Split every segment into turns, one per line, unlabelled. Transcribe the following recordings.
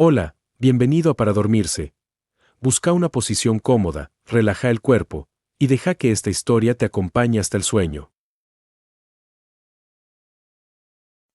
Hola, bienvenido a Para Dormirse. Busca una posición cómoda, relaja el cuerpo, y deja que esta historia te acompañe hasta el sueño.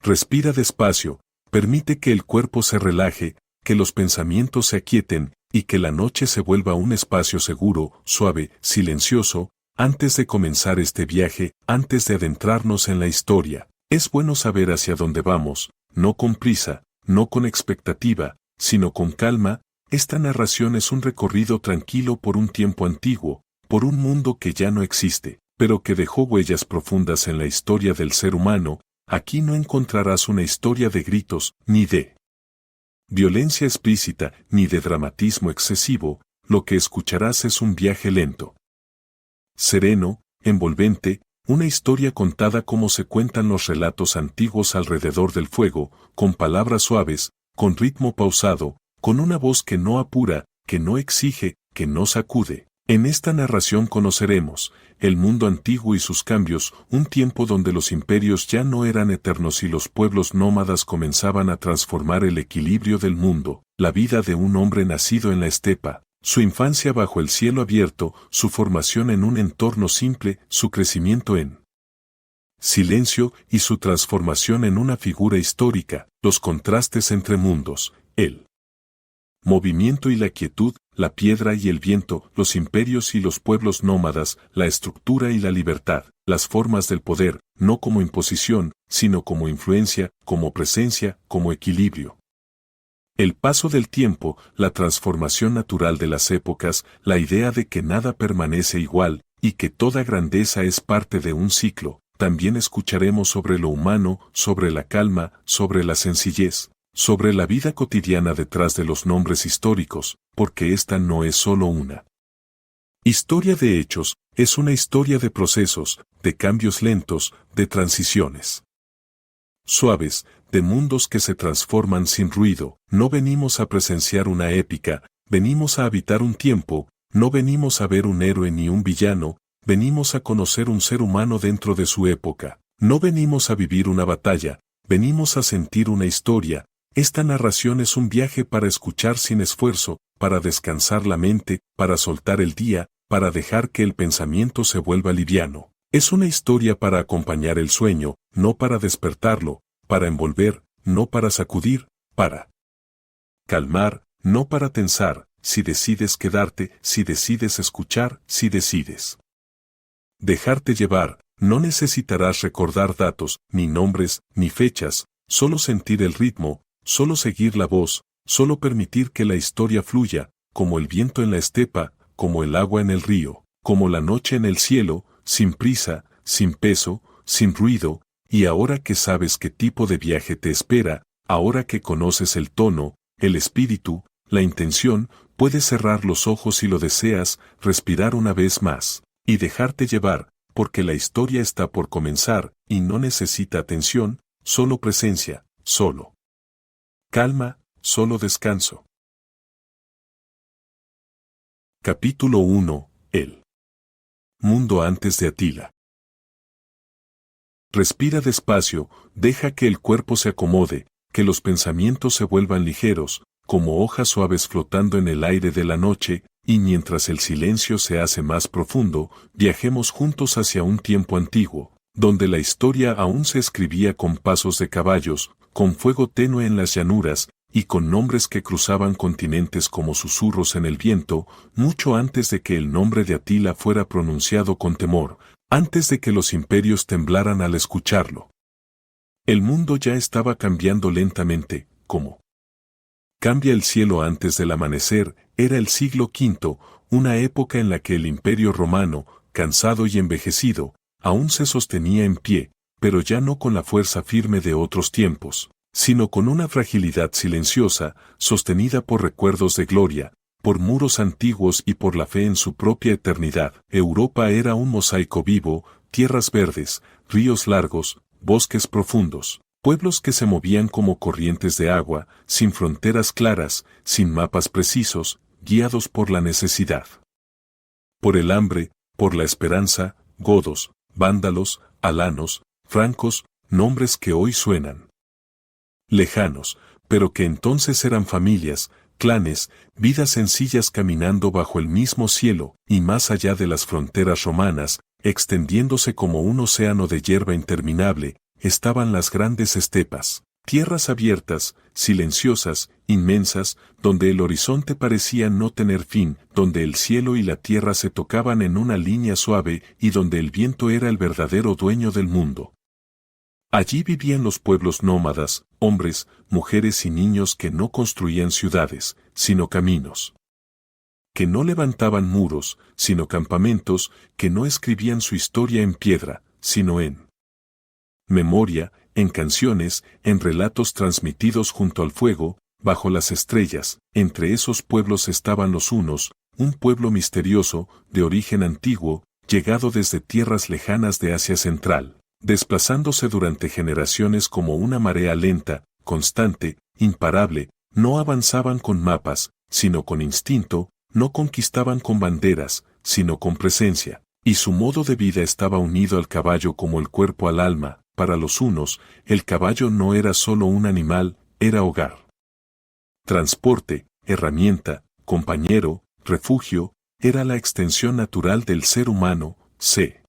Respira despacio, permite que el cuerpo se relaje, que los pensamientos se aquieten, y que la noche se vuelva un espacio seguro, suave, silencioso, antes de comenzar este viaje, antes de adentrarnos en la historia. Es bueno saber hacia dónde vamos, no con prisa, no con expectativa, sino con calma. Esta narración es un recorrido tranquilo por un tiempo antiguo, por un mundo que ya no existe, pero que dejó huellas profundas en la historia del ser humano. Aquí no encontrarás una historia de gritos, ni de violencia explícita, ni de dramatismo excesivo. Lo que escucharás es un viaje lento, sereno, envolvente, una historia contada como se cuentan los relatos antiguos alrededor del fuego, con palabras suaves, con ritmo pausado, con una voz que no apura, que no exige, que no sacude. En esta narración conoceremos el mundo antiguo y sus cambios, un tiempo donde los imperios ya no eran eternos y los pueblos nómadas comenzaban a transformar el equilibrio del mundo, la vida de un hombre nacido en la estepa, su infancia bajo el cielo abierto, su formación en un entorno simple, su crecimiento en silencio y su transformación en una figura histórica, los contrastes entre mundos, el movimiento y la quietud, la piedra y el viento, los imperios y los pueblos nómadas, la estructura y la libertad, las formas del poder, no como imposición, sino como influencia, como presencia, como equilibrio. El paso del tiempo, la transformación natural de las épocas, la idea de que nada permanece igual, y que toda grandeza es parte de un ciclo. También escucharemos sobre lo humano, sobre la calma, sobre la sencillez, sobre la vida cotidiana detrás de los nombres históricos, porque esta no es solo una historia de hechos, es una historia de procesos, de cambios lentos, de transiciones suaves, de mundos que se transforman sin ruido. No venimos a presenciar una épica, venimos a habitar un tiempo, no venimos a ver un héroe ni un villano, venimos a conocer un ser humano dentro de su época. No venimos a vivir una batalla, venimos a sentir una historia. Esta narración es un viaje para escuchar sin esfuerzo, para descansar la mente, para soltar el día, para dejar que el pensamiento se vuelva liviano. Es una historia para acompañar el sueño, no para despertarlo, para envolver, no para sacudir, para calmar, no para tensar. Si decides quedarte, si decides escuchar, si decides dejarte llevar, no necesitarás recordar datos, ni nombres, ni fechas, solo sentir el ritmo, solo seguir la voz, solo permitir que la historia fluya, como el viento en la estepa, como el agua en el río, como la noche en el cielo, sin prisa, sin peso, sin ruido. Y ahora que sabes qué tipo de viaje te espera, ahora que conoces el tono, el espíritu, la intención, puedes cerrar los ojos si lo deseas, respirar una vez más, y dejarte llevar, porque la historia está por comenzar, y no necesita atención, solo presencia, solo calma, solo descanso. Capítulo 1. El mundo antes de Atila. Respira despacio, deja que el cuerpo se acomode, que los pensamientos se vuelvan ligeros, como hojas suaves flotando en el aire de la noche, y mientras el silencio se hace más profundo, viajemos juntos hacia un tiempo antiguo, donde la historia aún se escribía con pasos de caballos, con fuego tenue en las llanuras, y con nombres que cruzaban continentes como susurros en el viento, mucho antes de que el nombre de Atila fuera pronunciado con temor, antes de que los imperios temblaran al escucharlo. El mundo ya estaba cambiando lentamente, como cambia el cielo antes del amanecer. Era el siglo V, una época en la que el imperio romano, cansado y envejecido, aún se sostenía en pie, pero ya no con la fuerza firme de otros tiempos, sino con una fragilidad silenciosa, sostenida por recuerdos de gloria, por muros antiguos y por la fe en su propia eternidad. Europa era un mosaico vivo, tierras verdes, ríos largos, bosques profundos, pueblos que se movían como corrientes de agua, sin fronteras claras, sin mapas precisos, guiados por la necesidad, por el hambre, por la esperanza. Godos, vándalos, alanos, francos, nombres que hoy suenan lejanos, pero que entonces eran familias, clanes, vidas sencillas caminando bajo el mismo cielo, y más allá de las fronteras romanas, extendiéndose como un océano de hierba interminable, estaban las grandes estepas. Tierras abiertas, silenciosas, inmensas, donde el horizonte parecía no tener fin, donde el cielo y la tierra se tocaban en una línea suave y donde el viento era el verdadero dueño del mundo. Allí vivían los pueblos nómadas, hombres, mujeres y niños que no construían ciudades, sino caminos. Que no levantaban muros, sino campamentos, que no escribían su historia en piedra, sino en memoria, en canciones, en relatos transmitidos junto al fuego, bajo las estrellas. Entre esos pueblos estaban los hunos, un pueblo misterioso, de origen antiguo, llegado desde tierras lejanas de Asia Central, desplazándose durante generaciones como una marea lenta, constante, imparable. No avanzaban con mapas, sino con instinto, no conquistaban con banderas, sino con presencia, y su modo de vida estaba unido al caballo como el cuerpo al alma. Para los hunos, el caballo no era solo un animal, era hogar. Transporte, herramienta, compañero, refugio, era la extensión natural del ser humano. Se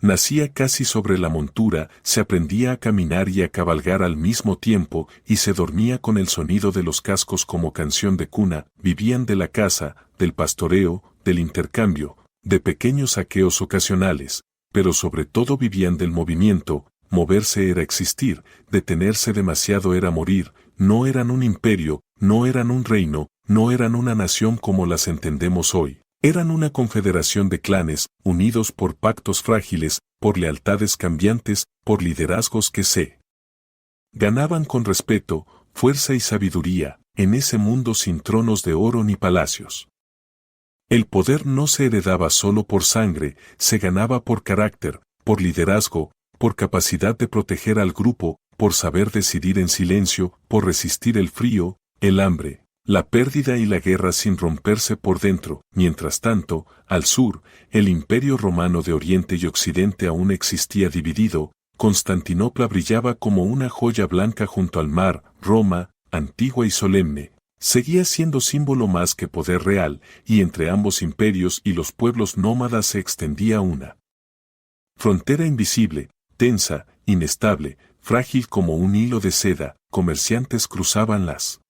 nacía casi sobre la montura, se aprendía a caminar y a cabalgar al mismo tiempo, y se dormía con el sonido de los cascos como canción de cuna. Vivían de la caza, del pastoreo, del intercambio, de pequeños saqueos ocasionales, pero sobre todo vivían del movimiento. Moverse era existir, detenerse demasiado era morir. No eran un imperio, no eran un reino, no eran una nación como las entendemos hoy. Eran una confederación de clanes, unidos por pactos frágiles, por lealtades cambiantes, por liderazgos que se ganaban con respeto, fuerza y sabiduría, en ese mundo sin tronos de oro ni palacios. El poder no se heredaba solo por sangre, se ganaba por carácter, por liderazgo, por capacidad de proteger al grupo, por saber decidir en silencio, por resistir el frío, el hambre, la pérdida y la guerra sin romperse por dentro. Mientras tanto, al sur, el imperio romano de Oriente y Occidente aún existía dividido. Constantinopla brillaba como una joya blanca junto al mar. Roma, antigua y solemne, seguía siendo símbolo más que poder real, y entre ambos imperios y los pueblos nómadas se extendía una frontera invisible, tensa, inestable, frágil como un hilo de seda. Comerciantes cruzaban las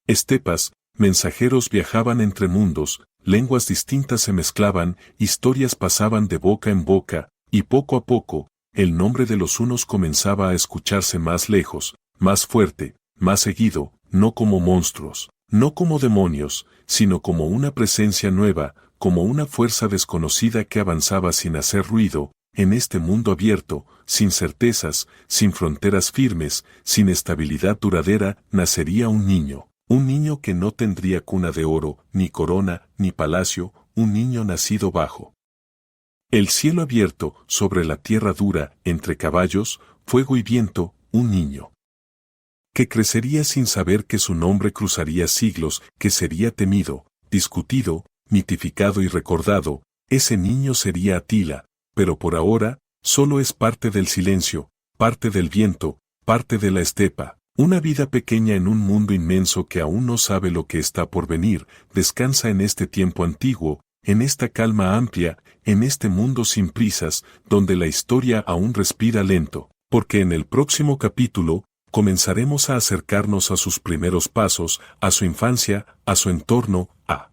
estepas, mensajeros viajaban entre mundos, lenguas distintas se mezclaban, historias pasaban de boca en boca, y poco a poco, el nombre de los hunos comenzaba a escucharse más lejos, más fuerte, más seguido, no como monstruos, no como demonios, sino como una presencia nueva, como una fuerza desconocida que avanzaba sin hacer ruido. En este mundo abierto, sin certezas, sin fronteras firmes, sin estabilidad duradera, nacería un niño que no tendría cuna de oro, ni corona, ni palacio, un niño nacido bajo el cielo abierto, sobre la tierra dura, entre caballos, fuego y viento, un niño que crecería sin saber que su nombre cruzaría siglos, que sería temido, discutido, mitificado y recordado. Ese niño sería Atila. Pero por ahora, solo es parte del silencio, parte del viento, parte de la estepa. Una vida pequeña en un mundo inmenso que aún no sabe lo que está por venir, descansa en este tiempo antiguo, en esta calma amplia, en este mundo sin prisas, donde la historia aún respira lento, porque en el próximo capítulo, comenzaremos a acercarnos a sus primeros pasos, a su infancia, a su entorno, a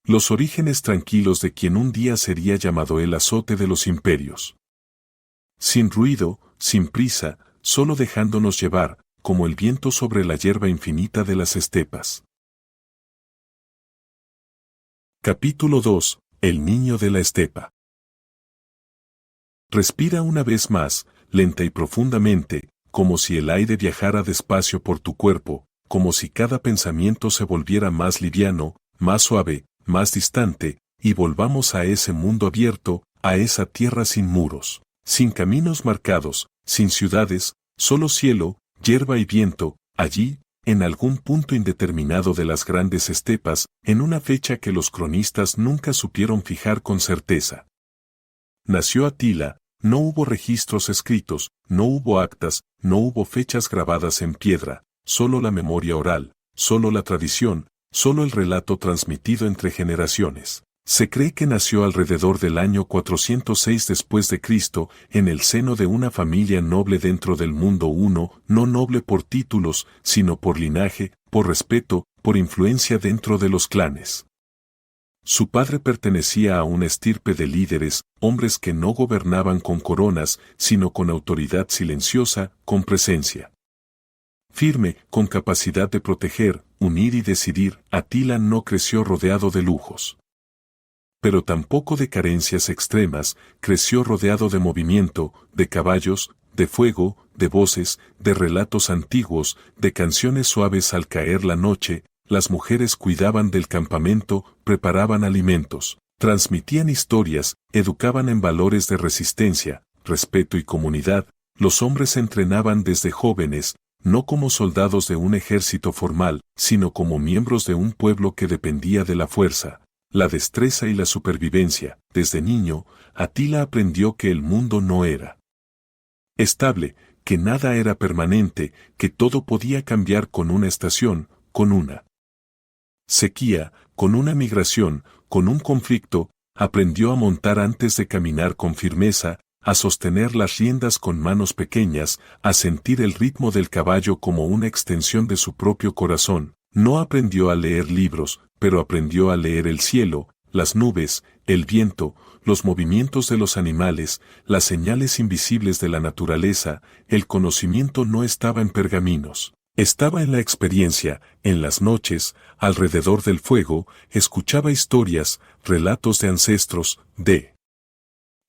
los orígenes tranquilos de quien un día sería llamado el azote de los imperios. Sin ruido, sin prisa, solo dejándonos llevar, como el viento sobre la hierba infinita de las estepas. Capítulo 2. El niño de la estepa. Respira una vez más, lenta y profundamente, como si el aire viajara despacio por tu cuerpo, como si cada pensamiento se volviera más liviano, más suave, más distante, y volvamos a ese mundo abierto, a esa tierra sin muros, sin caminos marcados, sin ciudades, solo cielo, hierba y viento. Allí, en algún punto indeterminado de las grandes estepas, en una fecha que los cronistas nunca supieron fijar con certeza. Nació Atila. No hubo registros escritos, no hubo actas, no hubo fechas grabadas en piedra, solo la memoria oral, solo la tradición, solo el relato transmitido entre generaciones. Se cree que nació alrededor del año 406 después de Cristo, en el seno de una familia noble dentro del mundo no noble por títulos, sino por linaje, por respeto, por influencia dentro de los clanes. Su padre pertenecía a una estirpe de líderes, hombres que no gobernaban con coronas, sino con autoridad silenciosa, con presencia firme, con capacidad de proteger, unir y decidir. Atila no creció rodeado de lujos, pero tampoco de carencias extremas. Creció rodeado de movimiento, de caballos, de fuego, de voces, de relatos antiguos, de canciones suaves al caer la noche. Las mujeres cuidaban del campamento, preparaban alimentos, transmitían historias, educaban en valores de resistencia, respeto y comunidad. Los hombres se entrenaban desde jóvenes, no como soldados de un ejército formal, sino como miembros de un pueblo que dependía de la fuerza, la destreza y la supervivencia. Desde niño, Atila aprendió que el mundo no era estable, que nada era permanente, que todo podía cambiar con una estación, con una sequía, con una migración, con un conflicto. Aprendió a montar antes de caminar con firmeza, a sostener las riendas con manos pequeñas, a sentir el ritmo del caballo como una extensión de su propio corazón. No aprendió a leer libros, pero aprendió a leer el cielo, las nubes, el viento, los movimientos de los animales, las señales invisibles de la naturaleza. El conocimiento no estaba en pergaminos, estaba en la experiencia. En las noches, alrededor del fuego, escuchaba historias, relatos de ancestros, de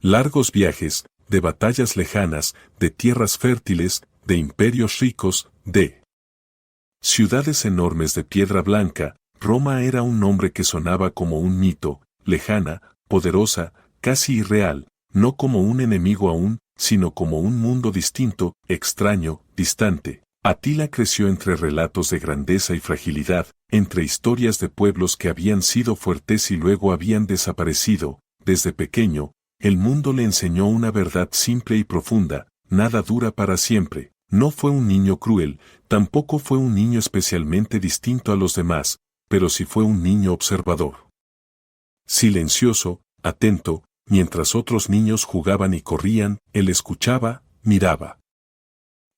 largos viajes, de batallas lejanas, de tierras fértiles, de imperios ricos, de ciudades enormes de piedra blanca. Roma era un nombre que sonaba como un mito, lejana, poderosa, casi irreal, no como un enemigo aún, sino como un mundo distinto, extraño, distante. Atila creció entre relatos de grandeza y fragilidad, entre historias de pueblos que habían sido fuertes y luego habían desaparecido. Desde pequeño, el mundo le enseñó una verdad simple y profunda: nada dura para siempre. No fue un niño cruel, tampoco fue un niño especialmente distinto a los demás, pero sí fue un niño observador. Silencioso, atento, mientras otros niños jugaban y corrían, él escuchaba, miraba.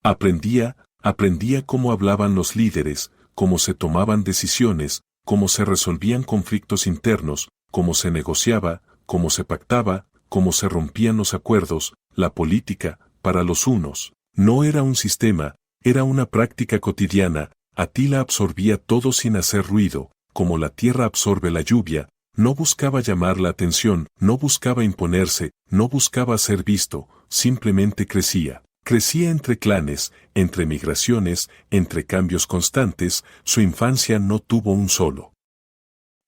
Aprendía cómo hablaban los líderes, cómo se tomaban decisiones, cómo se resolvían conflictos internos, cómo se negociaba, cómo se pactaba, cómo se rompían los acuerdos. La política, para los unos, no era un sistema, era una práctica cotidiana. Atila absorbía todo sin hacer ruido, como la tierra absorbe la lluvia. No buscaba llamar la atención, no buscaba imponerse, no buscaba ser visto, simplemente crecía. Crecía entre clanes, entre migraciones, entre cambios constantes. Su infancia no tuvo un solo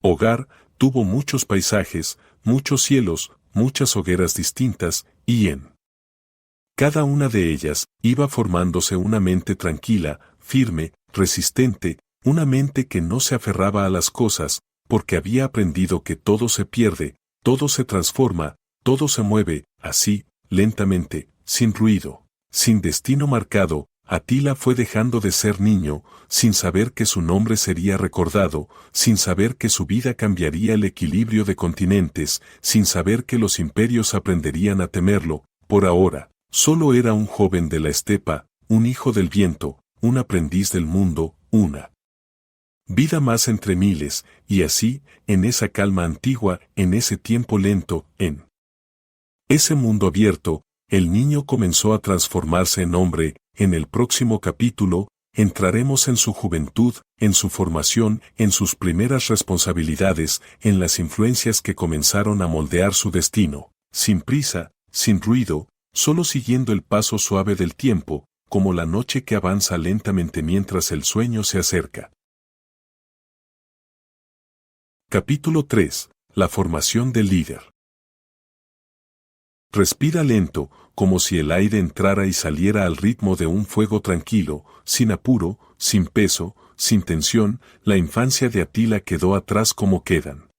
hogar, tuvo muchos paisajes, muchos cielos, muchas hogueras distintas, y en cada una de ellas iba formándose una mente tranquila, firme, resistente, una mente que no se aferraba a las cosas, porque había aprendido que todo se pierde, todo se transforma, todo se mueve, así, lentamente, sin ruido, sin destino marcado. Atila fue dejando de ser niño, sin saber que su nombre sería recordado, sin saber que su vida cambiaría el equilibrio de continentes, sin saber que los imperios aprenderían a temerlo. Por ahora, solo era un joven de la estepa, un hijo del viento, un aprendiz del mundo, una vida más entre miles. Y así, en esa calma antigua, en ese tiempo lento, en ese mundo abierto, el niño comenzó a transformarse en hombre. En el próximo capítulo, entraremos en su juventud, en su formación, en sus primeras responsabilidades, en las influencias que comenzaron a moldear su destino, sin prisa, sin ruido, solo siguiendo el paso suave del tiempo, como la noche que avanza lentamente mientras el sueño se acerca. Capítulo 3. La formación del líder. Respira lento, como si el aire entrara y saliera al ritmo de un fuego tranquilo, sin apuro, sin peso, sin tensión. La infancia de Atila quedó atrás como quedan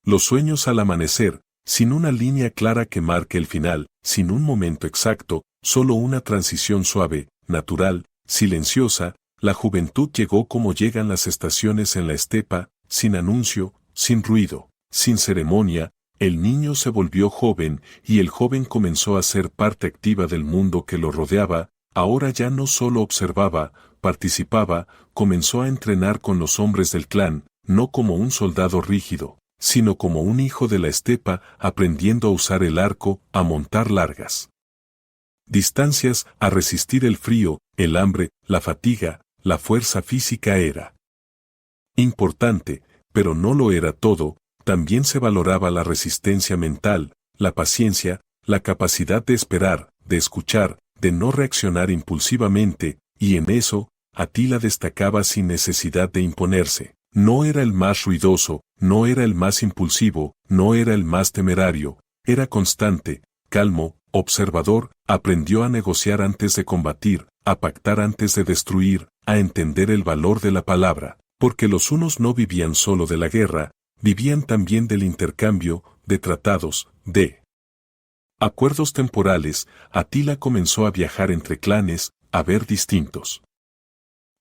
los sueños al amanecer, sin una línea clara que marque el final, sin un momento exacto, solo una transición suave, natural, silenciosa. La juventud llegó como llegan las estaciones en la estepa, sin anuncio, sin ruido, sin ceremonia. El niño se volvió joven y el joven comenzó a ser parte activa del mundo que lo rodeaba. Ahora ya no solo observaba, participaba, comenzó a entrenar con los hombres del clan, no como un soldado rígido, sino como un hijo de la estepa, aprendiendo a usar el arco, a montar largas distancias, a resistir el frío, el hambre, la fatiga. La fuerza física era importante, pero no lo era todo. También se valoraba la resistencia mental, la paciencia, la capacidad de esperar, de escuchar, de no reaccionar impulsivamente, y en eso, Atila destacaba sin necesidad de imponerse. No era el más ruidoso, no era el más impulsivo, no era el más temerario, era constante, calmo, observador, aprendió a negociar antes de combatir, a pactar antes de destruir, a entender el valor de la palabra, porque los unos no vivían solo de la guerra, vivían también del intercambio, de tratados, de acuerdos temporales. Atila comenzó a viajar entre clanes, a ver distintos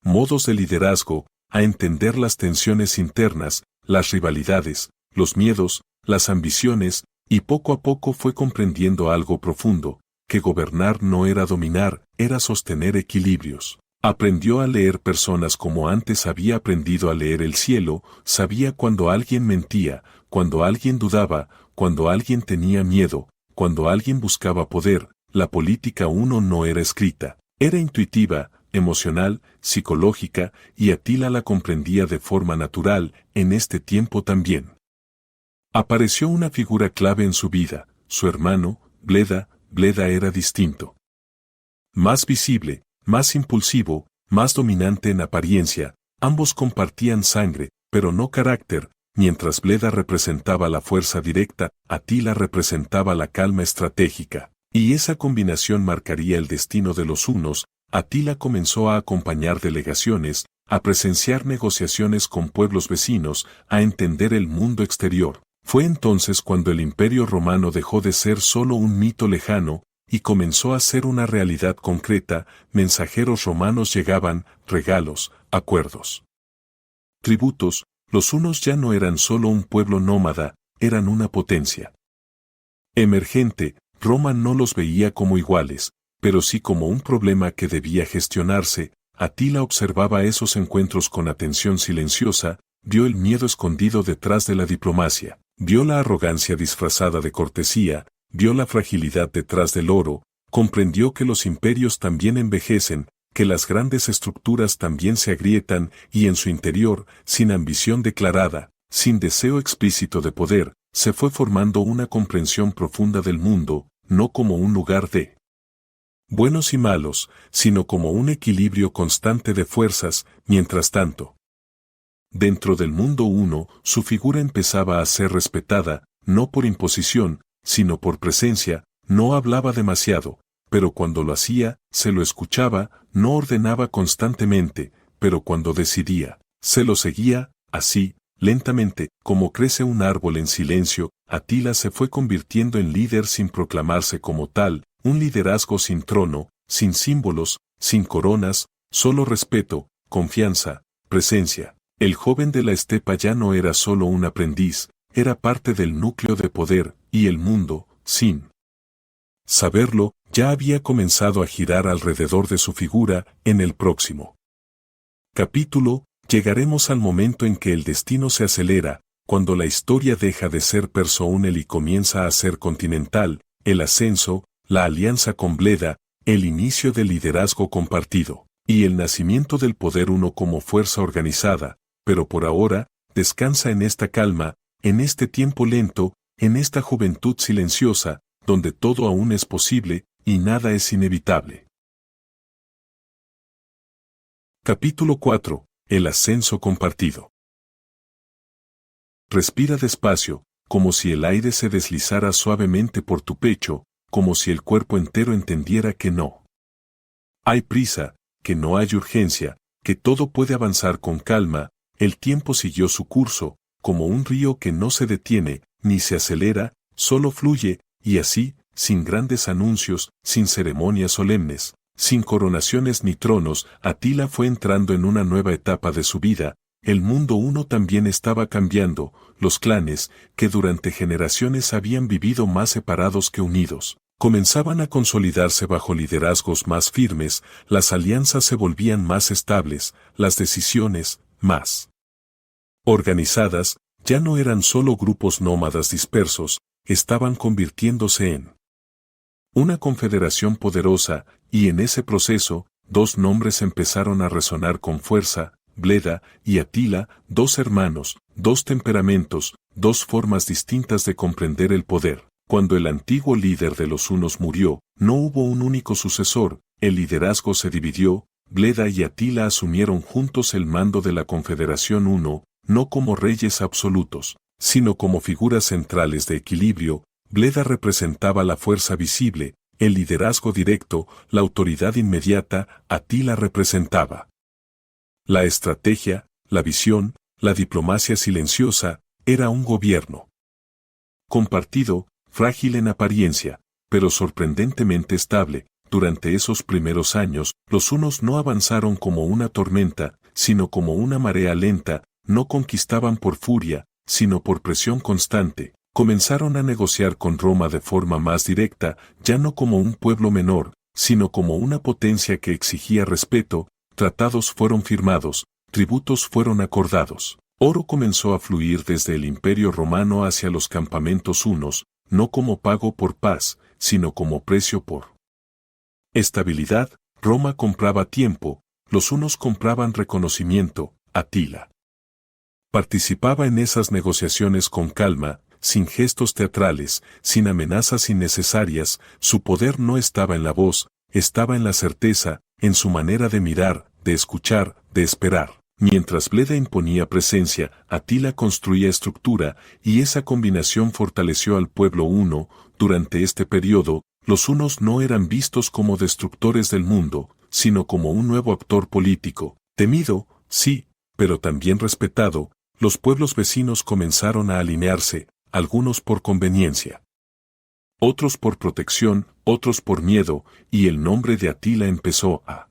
modos de liderazgo, a entender las tensiones internas, las rivalidades, los miedos, las ambiciones, y poco a poco fue comprendiendo algo profundo, que gobernar no era dominar, era sostener equilibrios. Aprendió a leer personas como antes había aprendido a leer el cielo, sabía cuando alguien mentía, cuando alguien dudaba, cuando alguien tenía miedo, cuando alguien buscaba poder. La política uno no era escrita, era intuitiva, emocional, psicológica, y Atila la comprendía de forma natural. En este tiempo también apareció una figura clave en su vida, su hermano, Bleda. Bleda era distinto. Más visible, más impulsivo, más dominante en apariencia. Ambos compartían sangre, pero no carácter. Mientras Bleda representaba la fuerza directa, Atila representaba la calma estratégica. Y esa combinación marcaría el destino de los hunos. Atila comenzó a acompañar delegaciones, a presenciar negociaciones con pueblos vecinos, a entender el mundo exterior. Fue entonces cuando el Imperio Romano dejó de ser solo un mito lejano, y comenzó a ser una realidad concreta. Mensajeros romanos llegaban, regalos, acuerdos, tributos. Los hunos ya no eran solo un pueblo nómada, eran una potencia emergente. Roma no los veía como iguales, pero sí como un problema que debía gestionarse. Atila observaba esos encuentros con atención silenciosa, vio el miedo escondido detrás de la diplomacia, vio la arrogancia disfrazada de cortesía, vio la fragilidad detrás del oro, comprendió que los imperios también envejecen, que las grandes estructuras también se agrietan, y en su interior, sin ambición declarada, sin deseo explícito de poder, se fue formando una comprensión profunda del mundo, no como un lugar de buenos y malos, sino como un equilibrio constante de fuerzas. Mientras tanto, dentro del mundo uno, su figura empezaba a ser respetada, no por imposición, sino por presencia. No hablaba demasiado, pero cuando lo hacía, se lo escuchaba. No ordenaba constantemente, pero cuando decidía, se lo seguía. Así, lentamente, como crece un árbol en silencio, Atila se fue convirtiendo en líder sin proclamarse como tal, un liderazgo sin trono, sin símbolos, sin coronas, solo respeto, confianza, presencia. El joven de la estepa ya no era solo un aprendiz, era parte del núcleo de poder, y el mundo, sin saberlo, ya había comenzado a girar alrededor de su figura. En el próximo capítulo, llegaremos al momento en que el destino se acelera, cuando la historia deja de ser personal y comienza a ser continental, el ascenso, la alianza con Bleda, el inicio del liderazgo compartido, y el nacimiento del poder uno como fuerza organizada. Pero por ahora, descansa en esta calma, en este tiempo lento, en esta juventud silenciosa, donde todo aún es posible, y nada es inevitable. Capítulo 4. El ascenso compartido. Respira despacio, como si el aire se deslizara suavemente por tu pecho, como si el cuerpo entero entendiera que no hay prisa, que no hay urgencia, que todo puede avanzar con calma. El tiempo siguió su curso, como un río que no se detiene, ni se acelera, solo fluye, y así, sin grandes anuncios, sin ceremonias solemnes, sin coronaciones ni tronos, Atila fue entrando en una nueva etapa de su vida. El mundo uno también estaba cambiando, los clanes, que durante generaciones habían vivido más separados que unidos, comenzaban a consolidarse bajo liderazgos más firmes, las alianzas se volvían más estables, las decisiones, más organizadas, ya no eran solo grupos nómadas dispersos, estaban convirtiéndose en una confederación poderosa, y en ese proceso, dos nombres empezaron a resonar con fuerza, Bleda y Atila, dos hermanos, dos temperamentos, dos formas distintas de comprender el poder. Cuando el antiguo líder de los hunos murió, no hubo un único sucesor, el liderazgo se dividió, Bleda y Atila asumieron juntos el mando de la Confederación Huno, no como reyes absolutos, sino como figuras centrales de equilibrio. Bleda representaba la fuerza visible, el liderazgo directo, la autoridad inmediata. Atila representaba la estrategia, la visión, la diplomacia silenciosa. Era un gobierno compartido, frágil en apariencia, pero sorprendentemente estable. Durante esos primeros años, los hunos no avanzaron como una tormenta, sino como una marea lenta, no conquistaban por furia, sino por presión constante. Comenzaron a negociar con Roma de forma más directa, ya no como un pueblo menor, sino como una potencia que exigía respeto. Tratados fueron firmados, tributos fueron acordados. Oro comenzó a fluir desde el Imperio Romano hacia los campamentos hunos, no como pago por paz, sino como precio por estabilidad. Roma compraba tiempo, los hunos compraban reconocimiento. Atila participaba en esas negociaciones con calma, sin gestos teatrales, sin amenazas innecesarias. Su poder no estaba en la voz, estaba en la certeza, en su manera de mirar, de escuchar, de esperar. Mientras Bleda imponía presencia, Atila construía estructura, y esa combinación fortaleció al pueblo huno. Durante este periodo, los hunos no eran vistos como destructores del mundo, sino como un nuevo actor político, temido, sí, pero también respetado. Los pueblos vecinos comenzaron a alinearse, algunos por conveniencia, otros por protección, otros por miedo, y el nombre de Atila empezó a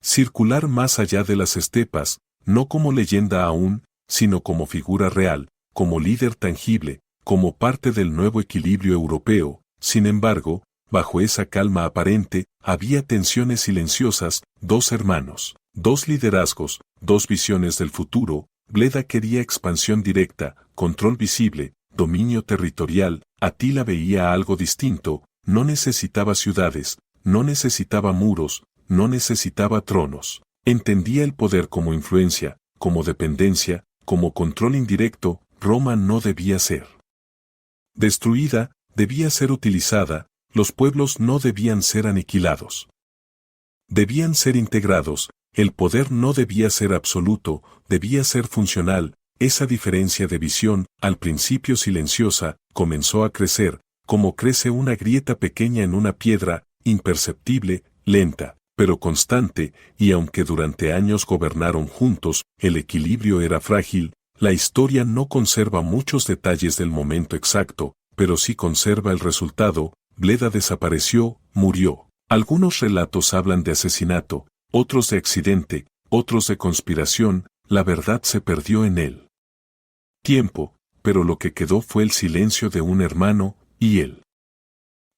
circular más allá de las estepas, no como leyenda aún, sino como figura real, como líder tangible, como parte del nuevo equilibrio europeo. Sin embargo, bajo esa calma aparente, había tensiones silenciosas, dos hermanos, dos liderazgos, dos visiones del futuro. Bleda quería expansión directa, control visible, dominio territorial. Atila veía algo distinto, no necesitaba ciudades, no necesitaba muros, no necesitaba tronos. Entendía el poder como influencia, como dependencia, como control indirecto. Roma no debía ser destruida, debía ser utilizada. Los pueblos no debían ser aniquilados. Debían ser integrados. El poder no debía ser absoluto, debía ser funcional. Esa diferencia de visión, al principio silenciosa, comenzó a crecer, como crece una grieta pequeña en una piedra, imperceptible, lenta, pero constante, y aunque durante años gobernaron juntos, el equilibrio era frágil. La historia no conserva muchos detalles del momento exacto, pero sí conserva el resultado. Bleda desapareció, murió. Algunos relatos hablan de asesinato, otros de accidente, otros de conspiración. La verdad se perdió en el tiempo, pero lo que quedó fue el silencio de un hermano, y el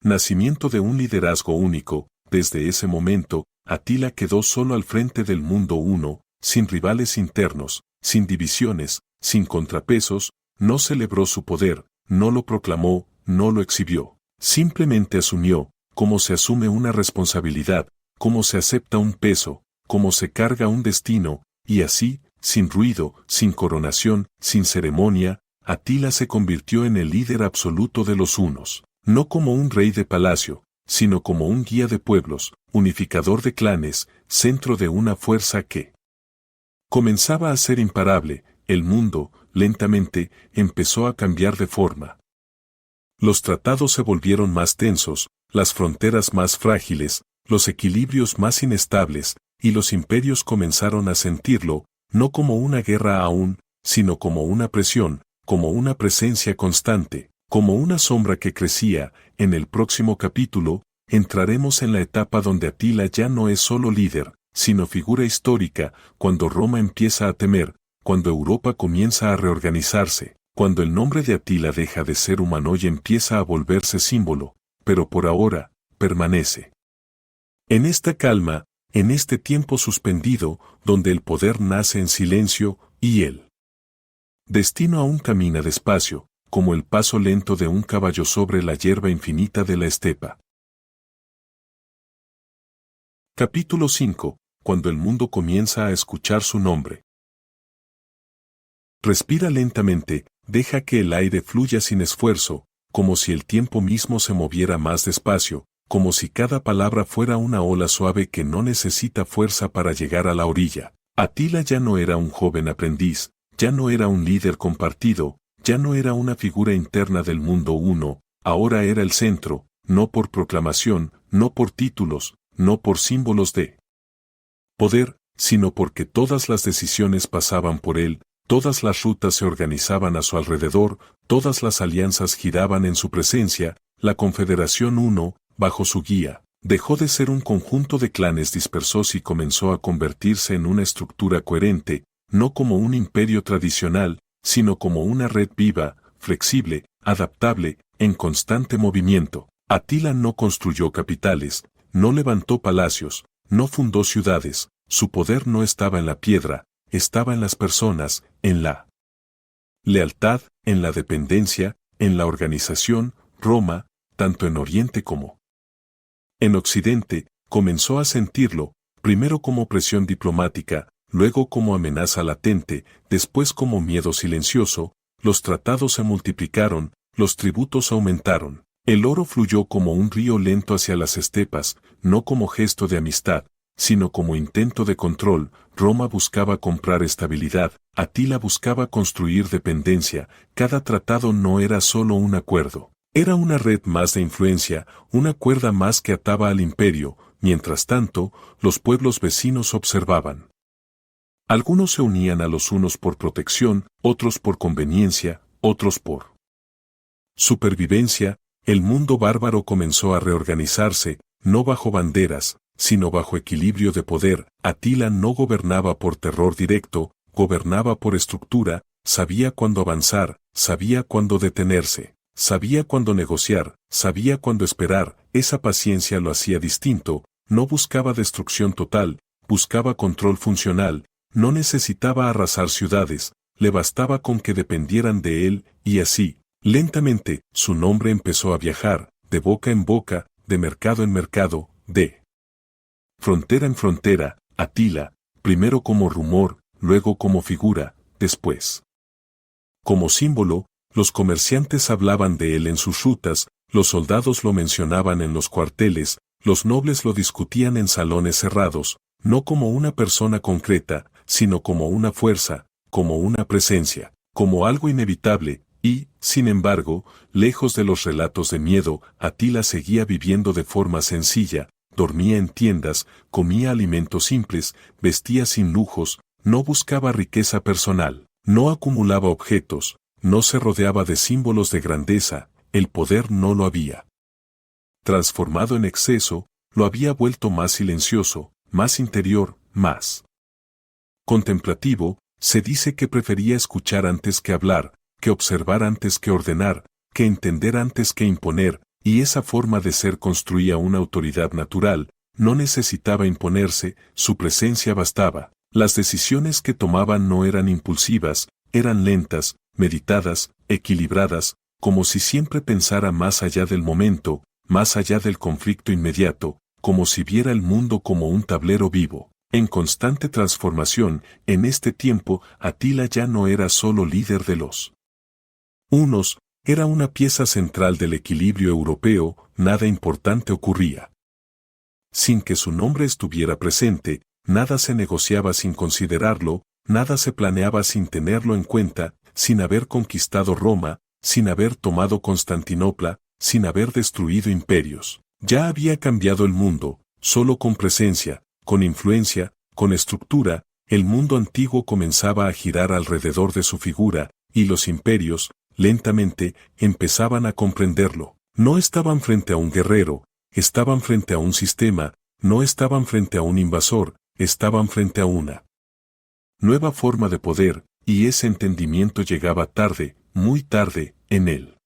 nacimiento de un liderazgo único. Desde ese momento, Atila quedó solo al frente del mundo huno, sin rivales internos, sin divisiones, sin contrapesos. No celebró su poder, no lo proclamó, no lo exhibió. Simplemente asumió, como se asume una responsabilidad, como se acepta un peso, como se carga un destino, y así, sin ruido, sin coronación, sin ceremonia, Atila se convirtió en el líder absoluto de los hunos, no como un rey de palacio, sino como un guía de pueblos, unificador de clanes, centro de una fuerza que comenzaba a ser imparable. El mundo, lentamente, empezó a cambiar de forma. Los tratados se volvieron más tensos, las fronteras más frágiles, los equilibrios más inestables, y los imperios comenzaron a sentirlo, no como una guerra aún, sino como una presión, como una presencia constante, como una sombra que crecía. En el próximo capítulo, entraremos en la etapa donde Atila ya no es solo líder, sino figura histórica, cuando Roma empieza a temer, cuando Europa comienza a reorganizarse, cuando el nombre de Atila deja de ser humano y empieza a volverse símbolo, pero por ahora, permanece. En esta calma, en este tiempo suspendido, donde el poder nace en silencio, y el destino aún camina despacio, como el paso lento de un caballo sobre la hierba infinita de la estepa. Capítulo 5. Cuando el mundo comienza a escuchar su nombre. Respira lentamente, deja que el aire fluya sin esfuerzo, como si el tiempo mismo se moviera más despacio, como si cada palabra fuera una ola suave que no necesita fuerza para llegar a la orilla. Atila ya no era un joven aprendiz, ya no era un líder compartido, ya no era una figura interna del mundo uno, ahora era el centro, no por proclamación, no por títulos, no por símbolos de poder, sino porque todas las decisiones pasaban por él, todas las rutas se organizaban a su alrededor, todas las alianzas giraban en su presencia, la Confederación Uno, bajo su guía, dejó de ser un conjunto de clanes dispersos y comenzó a convertirse en una estructura coherente, no como un imperio tradicional, sino como una red viva, flexible, adaptable, en constante movimiento. Atila no construyó capitales, no levantó palacios, no fundó ciudades, su poder no estaba en la piedra, estaba en las personas, en la lealtad, en la dependencia, en la organización. Roma, tanto en Oriente como en Occidente, comenzó a sentirlo, primero como presión diplomática, luego como amenaza latente, después como miedo silencioso. Los tratados se multiplicaron, los tributos aumentaron. El oro fluyó como un río lento hacia las estepas, no como gesto de amistad, sino como intento de control. Roma buscaba comprar estabilidad, Atila buscaba construir dependencia. Cada tratado no era solo un acuerdo, era una red más de influencia, una cuerda más que ataba al imperio. Mientras tanto, los pueblos vecinos observaban. Algunos se unían a los unos por protección, otros por conveniencia, otros por supervivencia. El mundo bárbaro comenzó a reorganizarse, no bajo banderas, sino bajo equilibrio de poder. Atila no gobernaba por terror directo, gobernaba por estructura, sabía cuándo avanzar, sabía cuándo detenerse, sabía cuándo negociar, sabía cuándo esperar. Esa paciencia lo hacía distinto, no buscaba destrucción total, buscaba control funcional, no necesitaba arrasar ciudades, le bastaba con que dependieran de él, y así, lentamente, su nombre empezó a viajar, de boca en boca, de mercado en mercado, de frontera en frontera. Atila, primero como rumor, luego como figura, después como símbolo. Los comerciantes hablaban de él en sus rutas, los soldados lo mencionaban en los cuarteles, los nobles lo discutían en salones cerrados, no como una persona concreta, sino como una fuerza, como una presencia, como algo inevitable. Y, sin embargo, lejos de los relatos de miedo, Atila seguía viviendo de forma sencilla, dormía en tiendas, comía alimentos simples, vestía sin lujos, no buscaba riqueza personal, no acumulaba objetos, no se rodeaba de símbolos de grandeza. El poder no lo había transformado en exceso, lo había vuelto más silencioso, más interior, más contemplativo. Se dice que prefería escuchar antes que hablar, que observar antes que ordenar, que entender antes que imponer, y esa forma de ser construía una autoridad natural. No necesitaba imponerse, su presencia bastaba. Las decisiones que tomaban no eran impulsivas, eran lentas, meditadas, equilibradas, como si siempre pensara más allá del momento, más allá del conflicto inmediato, como si viera el mundo como un tablero vivo, en constante transformación. En este tiempo, Atila ya no era solo líder de los unos, era una pieza central del equilibrio europeo. Nada importante ocurría sin que su nombre estuviera presente, nada se negociaba sin considerarlo, nada se planeaba sin tenerlo en cuenta. Sin haber conquistado Roma, sin haber tomado Constantinopla, sin haber destruido imperios, ya había cambiado el mundo. Solo con presencia, con influencia, con estructura, el mundo antiguo comenzaba a girar alrededor de su figura, y los imperios, lentamente, empezaban a comprenderlo. No estaban frente a un guerrero, estaban frente a un sistema, no estaban frente a un invasor, estaban frente a una nueva forma de poder, y ese entendimiento llegaba tarde, muy tarde, en él.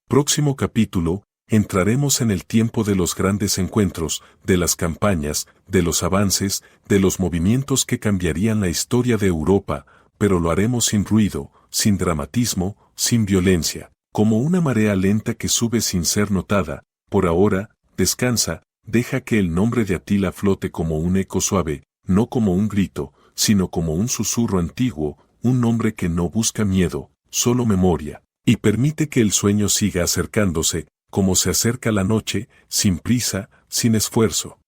Próximo capítulo, entraremos en el tiempo de los grandes encuentros, de las campañas, de los avances, de los movimientos que cambiarían la historia de Europa, pero lo haremos sin ruido, sin dramatismo, sin violencia, como una marea lenta que sube sin ser notada. Por ahora, descansa, deja que el nombre de Atila flote como un eco suave, no como un grito, sino como un susurro antiguo, un nombre que no busca miedo, solo memoria, y permite que el sueño siga acercándose, como se acerca la noche, sin prisa, sin esfuerzo,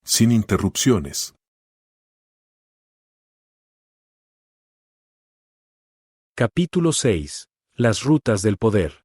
sin interrupciones.
Capítulo 6. Las rutas del poder.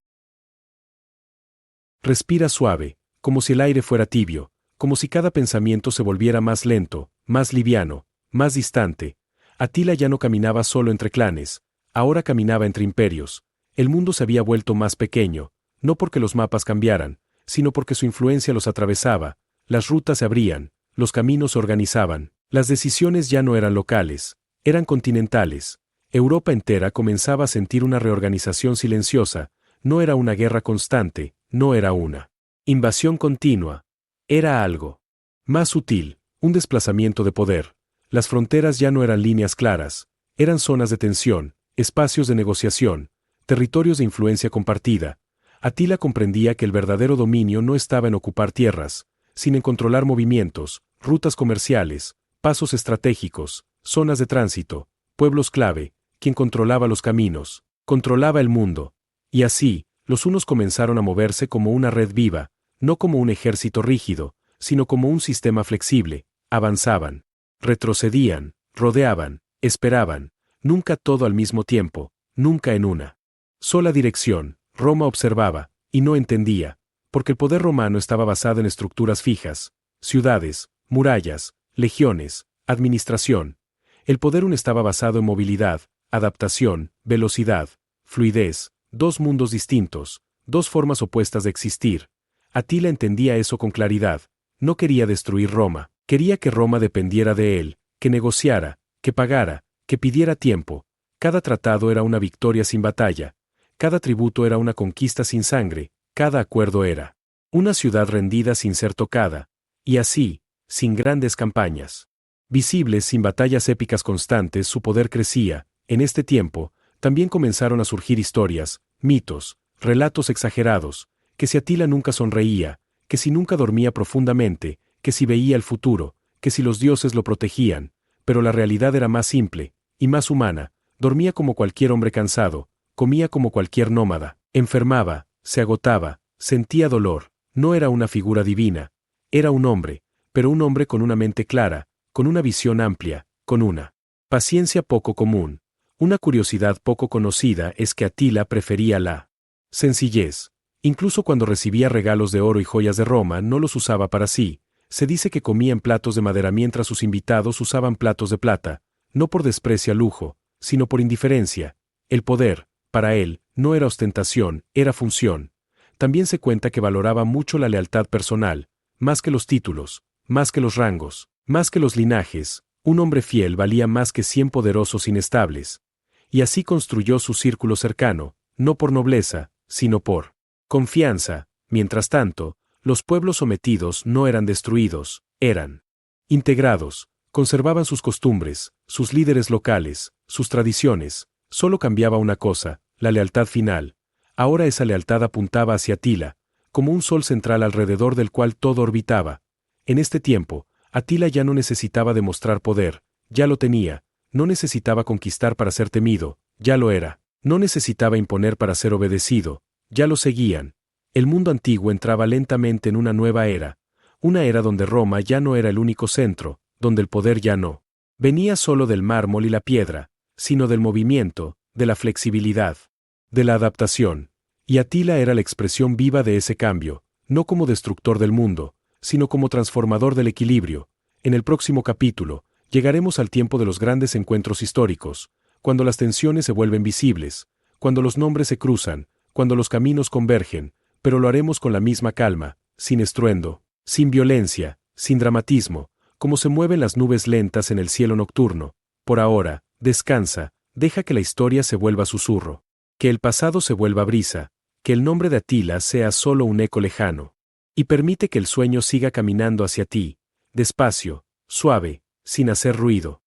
Respira suave, como si el aire fuera tibio, como si cada pensamiento se volviera más lento, más liviano, más distante. Atila ya no caminaba solo entre clanes, ahora caminaba entre imperios. El mundo se había vuelto más pequeño, no porque los mapas cambiaran, sino porque su influencia los atravesaba, las rutas se abrían, los caminos se organizaban, las decisiones ya no eran locales, eran continentales. Europa entera comenzaba a sentir una reorganización silenciosa, no era una guerra constante, no era una invasión continua, era algo más sutil, un desplazamiento de poder. Las fronteras ya no eran líneas claras, eran zonas de tensión, espacios de negociación, territorios de influencia compartida. Atila comprendía que el verdadero dominio no estaba en ocupar tierras, sino en controlar movimientos, rutas comerciales, pasos estratégicos, zonas de tránsito, pueblos clave. Quien controlaba los caminos, controlaba el mundo. Y así, los unos comenzaron a moverse como una red viva, no como un ejército rígido, sino como un sistema flexible. Avanzaban, retrocedían, rodeaban, esperaban, nunca todo al mismo tiempo, nunca en una sola dirección. Roma observaba, y no entendía, porque el poder romano estaba basado en estructuras fijas, ciudades, murallas, legiones, administración. El poder aún estaba basado en movilidad, adaptación, velocidad, fluidez, dos mundos distintos, dos formas opuestas de existir. Atila entendía eso con claridad. No quería destruir Roma, quería que Roma dependiera de él, que negociara, que pagara, que pidiera tiempo. Cada tratado era una victoria sin batalla, cada tributo era una conquista sin sangre, cada acuerdo era una ciudad rendida sin ser tocada, y así, sin grandes campañas visibles, sin batallas épicas constantes, su poder crecía. En este tiempo, también comenzaron a surgir historias, mitos, relatos exagerados, que si Atila nunca sonreía, que si nunca dormía profundamente, que si veía el futuro, que si los dioses lo protegían, pero la realidad era más simple, y más humana. Dormía como cualquier hombre cansado, comía como cualquier nómada, enfermaba, se agotaba, sentía dolor. No era una figura divina, era un hombre, pero un hombre con una mente clara, con una visión amplia, con una paciencia poco común. Una curiosidad poco conocida es que Atila prefería la sencillez. Incluso cuando recibía regalos de oro y joyas de Roma, no los usaba para sí. Se dice que comía en platos de madera mientras sus invitados usaban platos de plata, no por desprecio al lujo, sino por indiferencia. El poder, para él, no era ostentación, era función. También se cuenta que valoraba mucho la lealtad personal, más que los títulos, más que los rangos, más que los linajes. Un hombre fiel valía más que 100 poderosos inestables. Y así construyó su círculo cercano, no por nobleza, sino por confianza. Mientras tanto, los pueblos sometidos no eran destruidos, eran integrados, conservaban sus costumbres, sus líderes locales, sus tradiciones. Solo cambiaba una cosa, la lealtad final. Ahora esa lealtad apuntaba hacia Atila, como un sol central alrededor del cual todo orbitaba. En este tiempo, Atila ya no necesitaba demostrar poder, ya lo tenía. No necesitaba conquistar para ser temido, ya lo era. No necesitaba imponer para ser obedecido, ya lo seguían. El mundo antiguo entraba lentamente en una nueva era, una era donde Roma ya no era el único centro, donde el poder ya no venía solo del mármol y la piedra, sino del movimiento, de la flexibilidad, de la adaptación. Y Atila era la expresión viva de ese cambio, no como destructor del mundo, sino como transformador del equilibrio. En el próximo capítulo, llegaremos al tiempo de los grandes encuentros históricos, cuando las tensiones se vuelven visibles, cuando los nombres se cruzan, cuando los caminos convergen, pero lo haremos con la misma calma, sin estruendo, sin violencia, sin dramatismo, como se mueven las nubes lentas en el cielo nocturno. Por ahora, descansa, deja que la historia se vuelva susurro, que el pasado se vuelva brisa, que el nombre de Atila sea solo un eco lejano. Y permite que el sueño siga caminando hacia ti, despacio, suave, sin hacer ruido.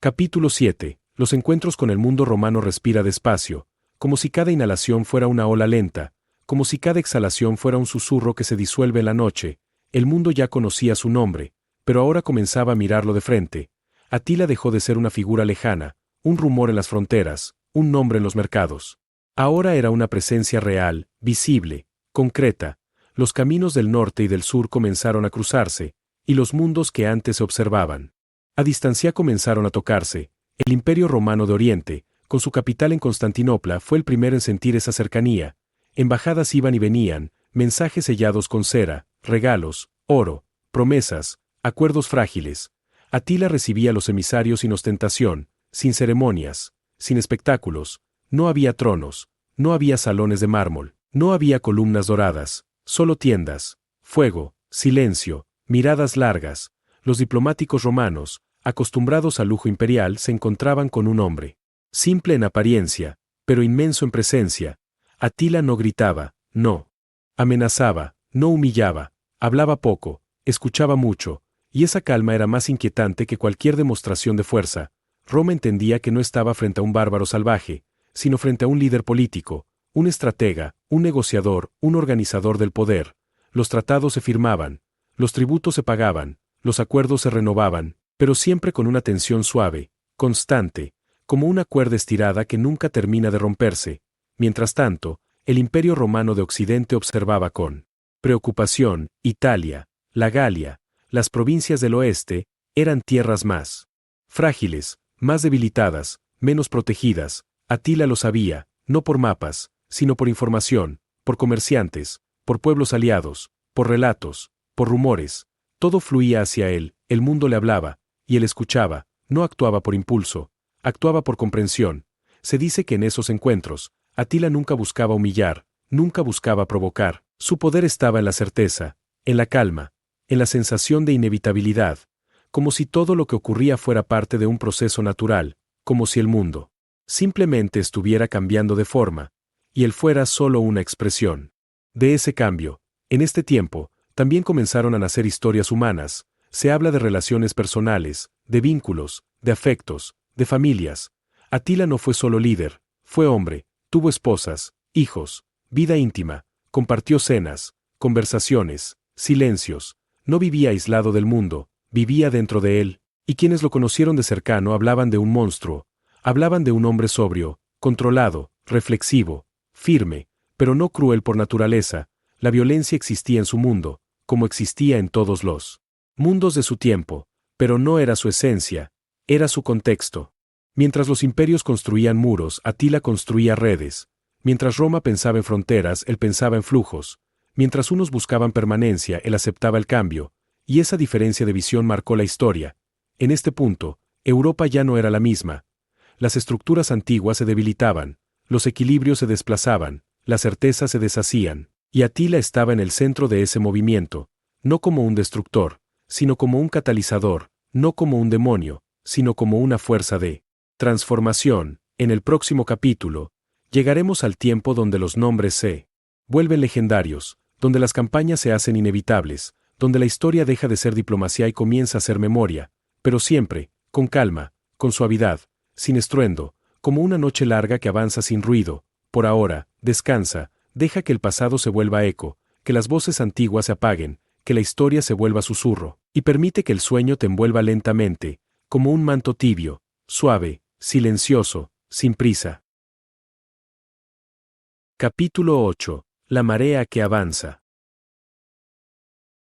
Capítulo 7. Los encuentros con el mundo romano. Respira despacio, como si cada inhalación fuera una ola lenta, como si cada exhalación fuera un susurro que se disuelve en la noche. El mundo ya conocía su nombre, pero ahora comenzaba a mirarlo de frente. Atila dejó de ser una figura lejana, un rumor en las fronteras, un nombre en los mercados. Ahora era una presencia real, visible, concreta. Los caminos del norte y del sur comenzaron a cruzarse, y los mundos que antes se observaban a distancia comenzaron a tocarse. El Imperio Romano de Oriente, con su capital en Constantinopla, fue el primero en sentir esa cercanía. Embajadas iban y venían, mensajes sellados con cera, regalos, oro, promesas, acuerdos frágiles. Atila recibía a los emisarios sin ostentación, sin ceremonias, sin espectáculos. No había tronos, no había salones de mármol, no había columnas doradas, solo tiendas, fuego, silencio, miradas largas. Los diplomáticos romanos, acostumbrados al lujo imperial, se encontraban con un hombre simple en apariencia, pero inmenso en presencia. Atila no gritaba, no amenazaba, no humillaba, hablaba poco, escuchaba mucho, y esa calma era más inquietante que cualquier demostración de fuerza. Roma entendía que no estaba frente a un bárbaro salvaje, sino frente a un líder político, un estratega, un negociador, un organizador del poder. Los tratados se firmaban, los tributos se pagaban, los acuerdos se renovaban, pero siempre con una tensión suave, constante, como una cuerda estirada que nunca termina de romperse. Mientras tanto, el Imperio Romano de Occidente observaba con preocupación. Italia, la Galia, las provincias del oeste, eran tierras más frágiles, más debilitadas, menos protegidas. Atila lo sabía, no por mapas, sino por información, por comerciantes, por pueblos aliados, por relatos, por rumores. Todo fluía hacia él, el mundo le hablaba, y él escuchaba. No actuaba por impulso, actuaba por comprensión. Se dice que en esos encuentros, Atila nunca buscaba humillar, nunca buscaba provocar. Su poder estaba en la certeza, en la calma, en la sensación de inevitabilidad, como si todo lo que ocurría fuera parte de un proceso natural, como si el mundo simplemente estuviera cambiando de forma, y él fuera solo una expresión de ese cambio. En este tiempo, también comenzaron a nacer historias humanas. Se habla de relaciones personales, de vínculos, de afectos, de familias. Atila no fue solo líder, fue hombre, tuvo esposas, hijos, vida íntima, compartió cenas, conversaciones, silencios. No vivía aislado del mundo, vivía dentro de él, y quienes lo conocieron de cercano hablaban de un monstruo, hablaban de un hombre sobrio, controlado, reflexivo, firme, pero no cruel por naturaleza. La violencia existía en su mundo, como existía en todos los mundos de su tiempo, pero no era su esencia, era su contexto. Mientras los imperios construían muros, Atila construía redes. Mientras Roma pensaba en fronteras, él pensaba en flujos. Mientras unos buscaban permanencia, él aceptaba el cambio, y esa diferencia de visión marcó la historia. En este punto, Europa ya no era la misma. Las estructuras antiguas se debilitaban, los equilibrios se desplazaban, las certezas se deshacían, y Atila estaba en el centro de ese movimiento, no como un destructor, sino como un catalizador, no como un demonio, sino como una fuerza de transformación. En el próximo capítulo, llegaremos al tiempo donde los nombres se vuelven legendarios, donde las campañas se hacen inevitables, donde la historia deja de ser diplomacia y comienza a ser memoria, pero siempre, con calma, con suavidad, sin estruendo, como una noche larga que avanza sin ruido. Por ahora, descansa, deja que el pasado se vuelva eco, que las voces antiguas se apaguen, que la historia se vuelva susurro, y permite que el sueño te envuelva lentamente, como un manto tibio, suave, silencioso, sin prisa. Capítulo 8. La marea que avanza.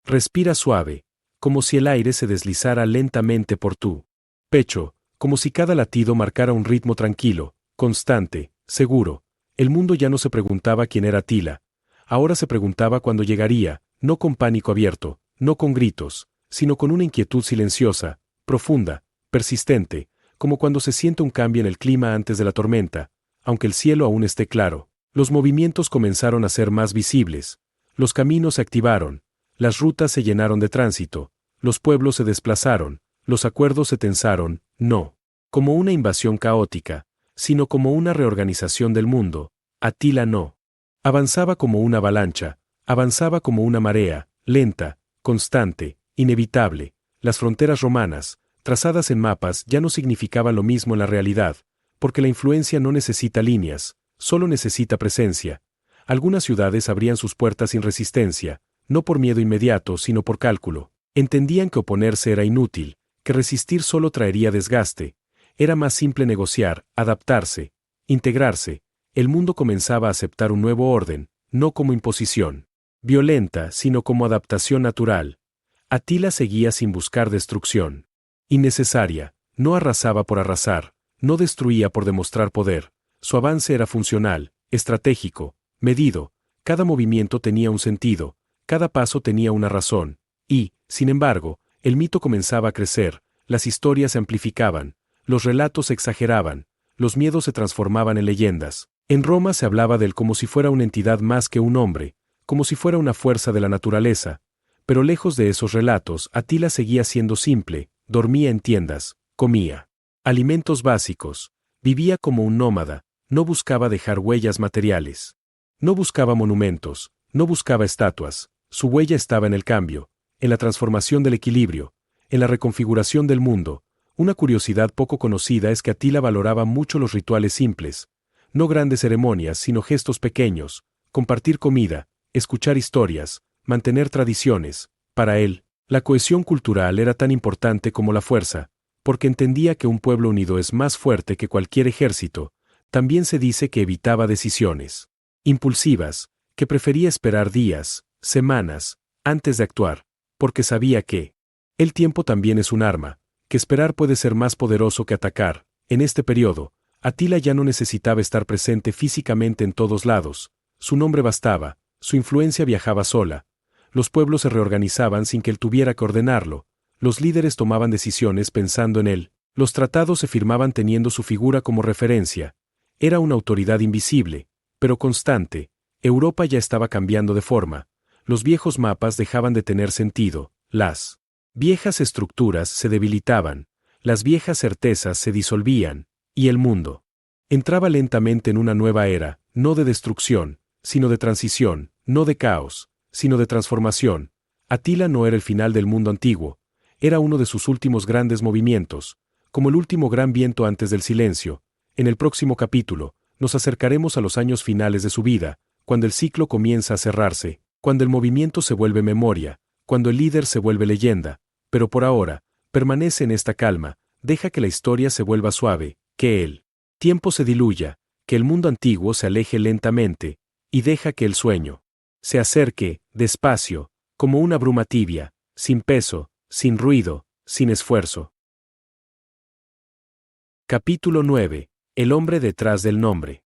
Respira suave, como si el aire se deslizara lentamente por tu pecho, como si cada latido marcara un ritmo tranquilo, constante, seguro. El mundo ya no se preguntaba quién era Atila. Ahora se preguntaba cuándo llegaría, no con pánico abierto, no con gritos, sino con una inquietud silenciosa, profunda, persistente, como cuando se siente un cambio en el clima antes de la tormenta, aunque el cielo aún esté claro. Los movimientos comenzaron a ser más visibles, los caminos se activaron, las rutas se llenaron de tránsito, los pueblos se desplazaron, los acuerdos se tensaron, no como una invasión caótica, sino como una reorganización del mundo. Atila no avanzaba como una avalancha, avanzaba como una marea, lenta, constante, inevitable. Las fronteras romanas, trazadas en mapas, ya no significaban lo mismo en la realidad, porque la influencia no necesita líneas, solo necesita presencia. Algunas ciudades abrían sus puertas sin resistencia, no por miedo inmediato, sino por cálculo. Entendían que oponerse era inútil, que resistir solo traería desgaste. Era más simple negociar, adaptarse, integrarse. El mundo comenzaba a aceptar un nuevo orden, no como imposición violenta, sino como adaptación natural. Atila seguía sin buscar destrucción innecesaria, no arrasaba por arrasar, no destruía por demostrar poder. Su avance era funcional, estratégico, medido. Cada movimiento tenía un sentido, cada paso tenía una razón. Y, sin embargo, el mito comenzaba a crecer, las historias se amplificaban, los relatos se exageraban, los miedos se transformaban en leyendas. En Roma se hablaba de él como si fuera una entidad más que un hombre, como si fuera una fuerza de la naturaleza. Pero lejos de esos relatos, Atila seguía siendo simple, dormía en tiendas, comía alimentos básicos, vivía como un nómada, no buscaba dejar huellas materiales. No buscaba monumentos, no buscaba estatuas, su huella estaba en el cambio, en la transformación del equilibrio, en la reconfiguración del mundo. Una curiosidad poco conocida es que Atila valoraba mucho los rituales simples, no grandes ceremonias sino gestos pequeños, compartir comida, escuchar historias, mantener tradiciones. Para él, la cohesión cultural era tan importante como la fuerza, porque entendía que un pueblo unido es más fuerte que cualquier ejército. También se dice que evitaba decisiones impulsivas, que prefería esperar días, semanas, antes de actuar, porque sabía que el tiempo también es un arma, que esperar puede ser más poderoso que atacar. En este periodo, Atila ya no necesitaba estar presente físicamente en todos lados, su nombre bastaba, su influencia viajaba sola. Los pueblos se reorganizaban sin que él tuviera que ordenarlo, los líderes tomaban decisiones pensando en él, los tratados se firmaban teniendo su figura como referencia. Era una autoridad invisible, pero constante. Europa ya estaba cambiando de forma, los viejos mapas dejaban de tener sentido, las viejas estructuras se debilitaban, las viejas certezas se disolvían, y el mundo entraba lentamente en una nueva era, no de destrucción, sino de transición, no de caos, sino de transformación. Atila no era el final del mundo antiguo, era uno de sus últimos grandes movimientos, como el último gran viento antes del silencio. En el próximo capítulo, nos acercaremos a los años finales de su vida, cuando el ciclo comienza a cerrarse, cuando el movimiento se vuelve memoria, cuando el líder se vuelve leyenda. Pero por ahora, permanece en esta calma, deja que la historia se vuelva suave, que el tiempo se diluya, que el mundo antiguo se aleje lentamente, y deja que el sueño se acerque, despacio, como una bruma tibia, sin peso, sin ruido, sin esfuerzo. Capítulo 9. El hombre detrás del nombre.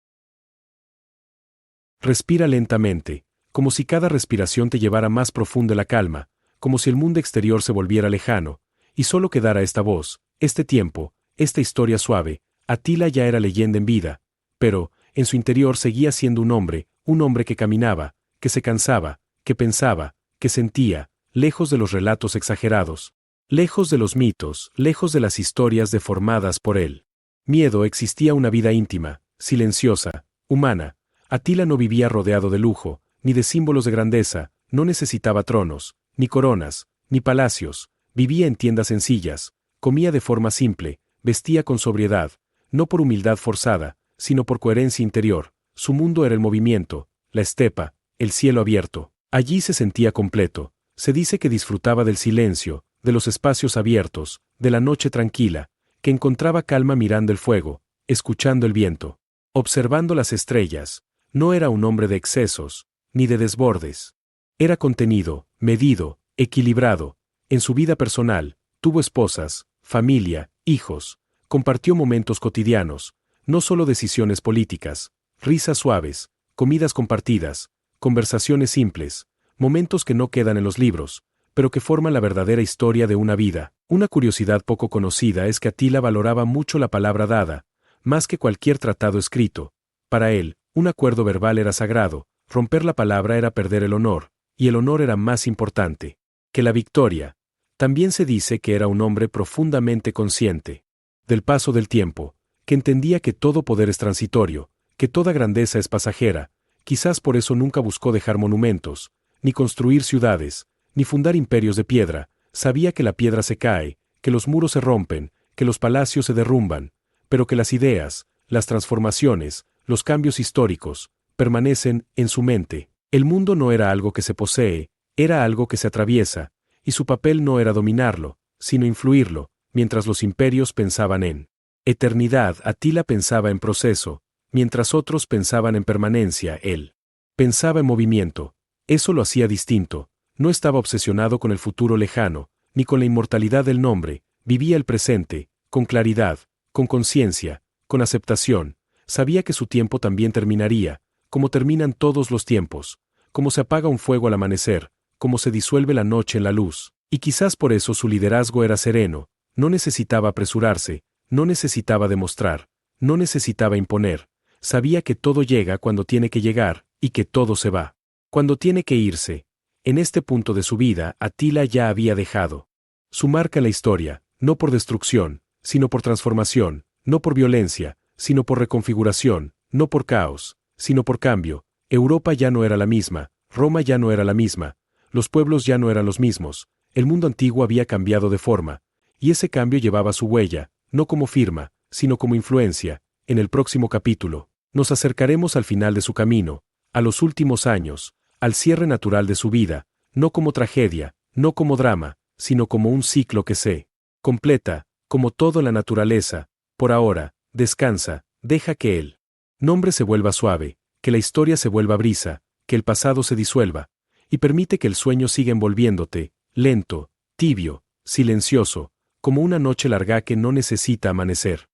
Respira lentamente, como si cada respiración te llevara más profundo la calma, como si el mundo exterior se volviera lejano, y solo quedara esta voz, este tiempo, esta historia suave. Atila ya era leyenda en vida, pero, en su interior seguía siendo un hombre que caminaba, que se cansaba, que pensaba, que sentía, lejos de los relatos exagerados, lejos de los mitos, lejos de las historias deformadas por él. Miedo existía una vida íntima, silenciosa, humana. Atila no vivía rodeado de lujo, ni de símbolos de grandeza, no necesitaba tronos, ni coronas, ni palacios, vivía en tiendas sencillas, comía de forma simple, vestía con sobriedad, no por humildad forzada, sino por coherencia interior. Su mundo era el movimiento, la estepa, el cielo abierto. Allí se sentía completo. Se dice que disfrutaba del silencio, de los espacios abiertos, de la noche tranquila, que encontraba calma mirando el fuego, escuchando el viento, observando las estrellas. No era un hombre de excesos, ni de desbordes. Era contenido, medido, equilibrado. En su vida personal, tuvo esposas, familia, hijos, compartió momentos cotidianos, no solo decisiones políticas, risas suaves, comidas compartidas, conversaciones simples, momentos que no quedan en los libros, pero que forman la verdadera historia de una vida. Una curiosidad poco conocida es que Atila valoraba mucho la palabra dada, más que cualquier tratado escrito. Para él, Un acuerdo verbal era sagrado, romper la palabra era perder el honor, y el honor era más importante que la victoria. También se dice que era un hombre profundamente consciente del paso del tiempo, que entendía que todo poder es transitorio, que toda grandeza es pasajera. Quizás por eso nunca buscó dejar monumentos, ni construir ciudades, ni fundar imperios de piedra. Sabía que la piedra se cae, que los muros se rompen, que los palacios se derrumban, pero que las ideas, las transformaciones, los cambios históricos, permanecen en su mente. El mundo no era algo que se posee, era algo que se atraviesa, y su papel no era dominarlo, sino influirlo. Mientras los imperios pensaban en eternidad, Atila pensaba en proceso, mientras otros pensaban en permanencia, él pensaba en movimiento. Eso lo hacía distinto, no estaba obsesionado con el futuro lejano, ni con la inmortalidad del nombre, vivía el presente, con claridad, con conciencia, con aceptación. Sabía que su tiempo también terminaría, como terminan todos los tiempos, como se apaga un fuego al amanecer, como se disuelve la noche en la luz, y quizás por eso su liderazgo era sereno, no necesitaba apresurarse, no necesitaba demostrar, no necesitaba imponer, sabía que todo llega cuando tiene que llegar, y que todo se va cuando tiene que irse. En este punto de su vida, Atila ya había dejado su marca en la historia, no por destrucción, sino por transformación, no por violencia, sino por reconfiguración, no por caos, sino por cambio. Europa ya no era la misma, Roma ya no era la misma, los pueblos ya no eran los mismos, el mundo antiguo había cambiado de forma, y ese cambio llevaba su huella, no como firma, sino como influencia. En el próximo capítulo, nos acercaremos al final de su camino, a los últimos años, al cierre natural de su vida, no como tragedia, no como drama, sino como un ciclo que se completa, como todo en la naturaleza. Por ahora, descansa, deja que el nombre se vuelva suave, que la historia se vuelva brisa, que el pasado se disuelva, y permite que el sueño siga envolviéndote, lento, tibio, silencioso, como una noche larga que no necesita amanecer.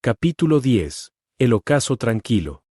Capítulo 10. El ocaso tranquilo.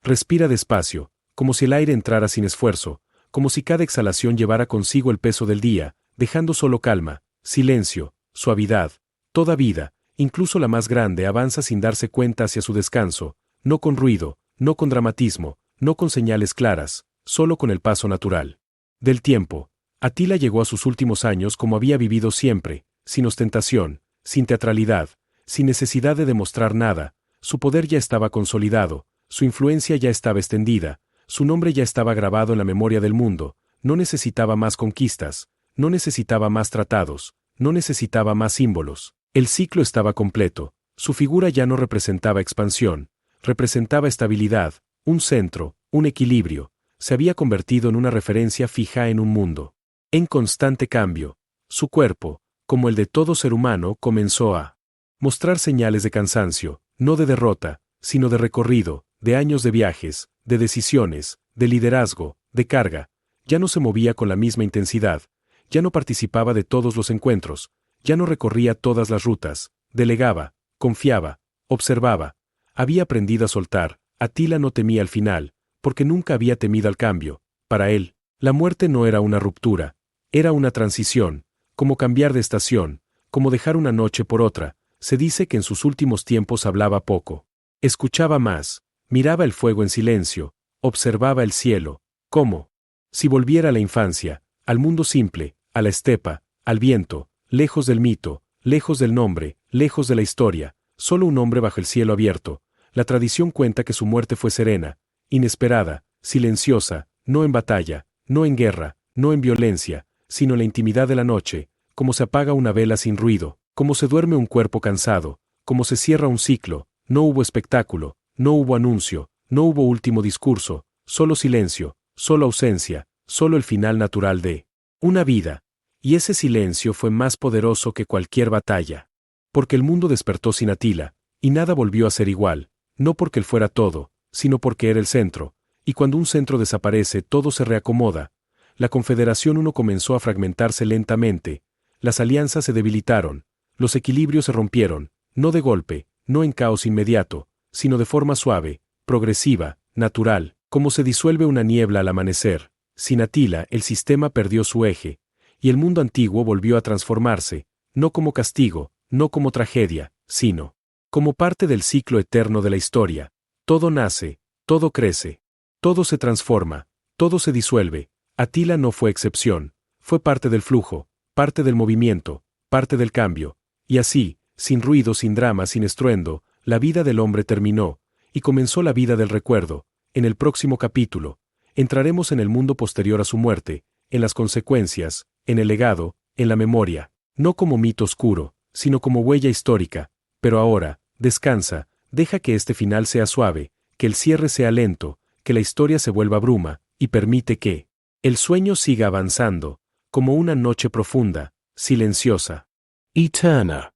Respira despacio, como si el aire entrara sin esfuerzo, como si cada exhalación llevara consigo el peso del día, dejando solo calma, silencio, suavidad. Toda vida, incluso la más grande, avanza sin darse cuenta hacia su descanso, no con ruido, no con dramatismo, no con señales claras, solo con el paso natural del tiempo. Atila llegó a sus últimos años como había vivido siempre, sin ostentación, sin teatralidad, sin necesidad de demostrar nada. Su poder ya estaba consolidado, su influencia ya estaba extendida, su nombre ya estaba grabado en la memoria del mundo. No necesitaba más conquistas, no necesitaba más tratados, no necesitaba más símbolos. El ciclo estaba completo, su figura ya no representaba expansión, representaba estabilidad, un centro, un equilibrio. Se había convertido en una referencia fija en un mundo en constante cambio. Su cuerpo, como el de todo ser humano, comenzó a mostrar señales de cansancio, no de derrota, sino de recorrido, de años de viajes, de decisiones, de liderazgo, de carga. Ya no se movía con la misma intensidad, ya no participaba de todos los encuentros, ya no recorría todas las rutas, delegaba, confiaba, observaba. Había aprendido a soltar. Atila no temía el final, porque nunca había temido al cambio. Para él, la muerte no era una ruptura, era una transición, como cambiar de estación, como dejar una noche por otra. Se dice que en sus últimos tiempos hablaba poco, escuchaba más, miraba el fuego en silencio, observaba el cielo, como si volviera a la infancia, al mundo simple, a la estepa, al viento, lejos del mito, lejos del nombre, lejos de la historia, solo un hombre bajo el cielo abierto. La tradición cuenta que su muerte fue serena, inesperada, silenciosa, no en batalla, no en guerra, no en violencia, sino en la intimidad de la noche, como se apaga una vela sin ruido, como se duerme un cuerpo cansado, como se cierra un ciclo. No hubo espectáculo, no hubo anuncio, no hubo último discurso, solo silencio, solo ausencia, solo el final natural de una vida. Y ese silencio fue más poderoso que cualquier batalla. Porque el mundo despertó sin Atila, y nada volvió a ser igual, no porque él fuera todo, sino porque era el centro, y cuando un centro desaparece todo se reacomoda. La Confederación 1 comenzó a fragmentarse lentamente, las alianzas se debilitaron, los equilibrios se rompieron, no de golpe, no en caos inmediato, sino de forma suave, progresiva, natural, como se disuelve una niebla al amanecer. Sin Atila el sistema perdió su eje, y el mundo antiguo volvió a transformarse, no como castigo, no como tragedia, sino Como parte del ciclo eterno de la historia, todo nace, todo crece, todo se transforma, todo se disuelve. Atila no fue excepción, fue parte del flujo, parte del movimiento, parte del cambio, y así, sin ruido, sin drama, sin estruendo, la vida del hombre terminó, y comenzó la vida del recuerdo. En el próximo capítulo, entraremos en el mundo posterior a su muerte, en las consecuencias, en el legado, en la memoria, no como mito oscuro, sino como huella histórica. Pero ahora, descansa, deja que este final sea suave, que el cierre sea lento, que la historia se vuelva bruma, y permite que el sueño siga avanzando, como una noche profunda, silenciosa.
Eterna.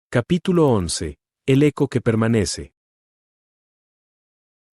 Capítulo 11. El eco que permanece.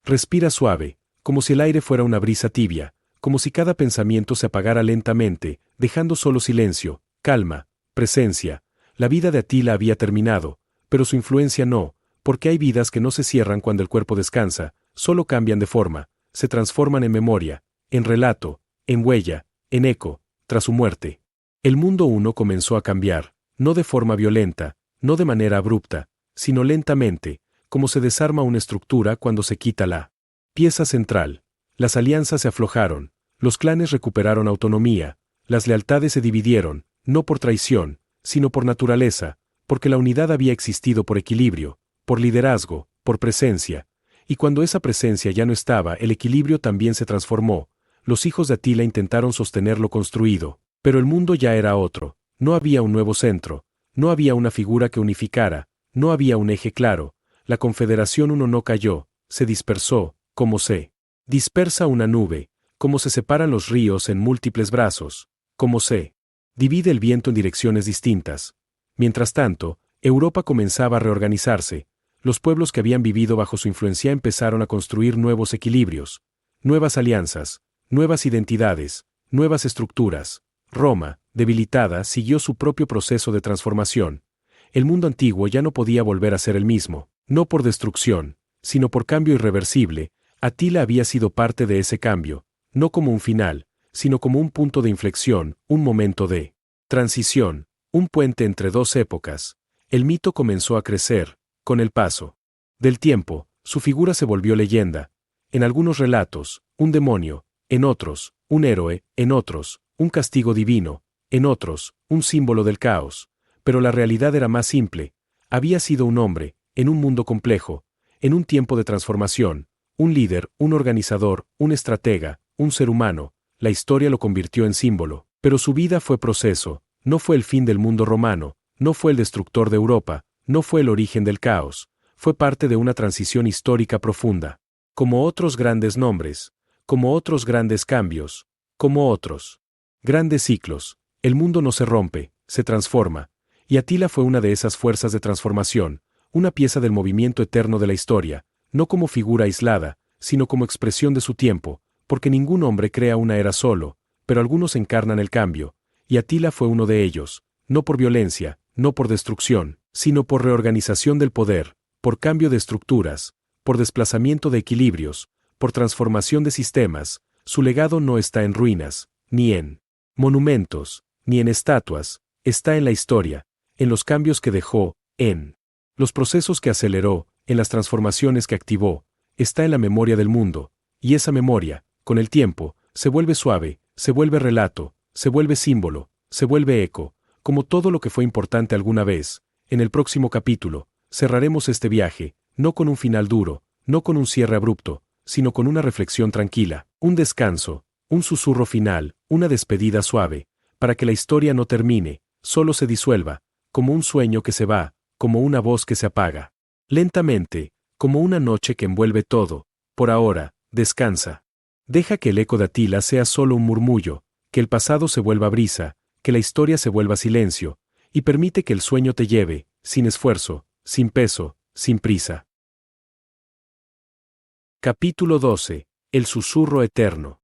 Respira suave, como si el aire fuera una brisa tibia, como si cada pensamiento se apagara lentamente, dejando solo silencio, calma, presencia. La vida de Atila había terminado, pero su influencia no, porque hay vidas que no se cierran cuando el cuerpo descansa, solo cambian de forma, se transforman en memoria, en relato, en huella, en eco, tras su muerte. El mundo uno comenzó a cambiar, no de forma violenta, no de manera abrupta, sino lentamente, como se desarma una estructura cuando se quita la pieza central. Las alianzas se aflojaron, los clanes recuperaron autonomía, las lealtades se dividieron, no por traición, sino por naturaleza, porque la unidad había existido por equilibrio, por liderazgo, por presencia, y cuando esa presencia ya no estaba, el equilibrio también se transformó. Los hijos de Atila intentaron sostener lo construido, pero el mundo ya era otro, no había un nuevo centro, no había una figura que unificara, no había un eje claro, la Confederación Uno no cayó, se dispersó, como se dispersa una nube, como se separan los ríos en múltiples brazos, como se divide el viento en direcciones distintas. Mientras tanto, Europa comenzaba a reorganizarse, los pueblos que habían vivido bajo su influencia empezaron a construir nuevos equilibrios, nuevas alianzas, nuevas identidades, nuevas estructuras. Roma, debilitada, siguió su propio proceso de transformación. El mundo antiguo ya no podía volver a ser el mismo, no por destrucción, sino por cambio irreversible. Atila había sido parte de ese cambio, no como un final, sino como un punto de inflexión, un momento de transición, un puente entre dos épocas. El mito comenzó a crecer, con el paso del tiempo, su figura se volvió leyenda. En algunos relatos, un demonio, en otros, un héroe, en otros, un castigo divino, en otros, un símbolo del caos. Pero la realidad era más simple. Había sido un hombre, en un mundo complejo, en un tiempo de transformación, un líder, un organizador, un estratega, un ser humano. La historia lo convirtió en símbolo, pero su vida fue proceso, no fue el fin del mundo romano, no fue el destructor de Europa, no fue el origen del caos, fue parte de una transición histórica profunda. Como otros grandes nombres, como otros grandes cambios, como otros grandes ciclos, el mundo no se rompe, se transforma, y Atila fue una de esas fuerzas de transformación, una pieza del movimiento eterno de la historia, no como figura aislada, sino como expresión de su tiempo, porque ningún hombre crea una era solo, pero algunos encarnan el cambio, y Atila fue uno de ellos, no por violencia, no por destrucción, sino por reorganización del poder, por cambio de estructuras, por desplazamiento de equilibrios, por transformación de sistemas. Su legado no está en ruinas, ni en monumentos, ni en estatuas, está en la historia, en los cambios que dejó, en los procesos que aceleró, en las transformaciones que activó, está en la memoria del mundo, y esa memoria, con el tiempo, se vuelve suave, se vuelve relato, se vuelve símbolo, se vuelve eco, como todo lo que fue importante alguna vez. En el próximo capítulo, cerraremos este viaje, no con un final duro, no con un cierre abrupto, sino con una reflexión tranquila, un descanso, un susurro final, una despedida suave, para que la historia no termine, solo se disuelva, como un sueño que se va, como una voz que se apaga. Lentamente, como una noche que envuelve todo. Por ahora, descansa. Deja que el eco de Atila sea solo un murmullo, que el pasado se vuelva brisa, que la historia se vuelva silencio, y permite que el sueño te lleve, sin esfuerzo, sin peso, sin prisa. Capítulo 12. El susurro eterno.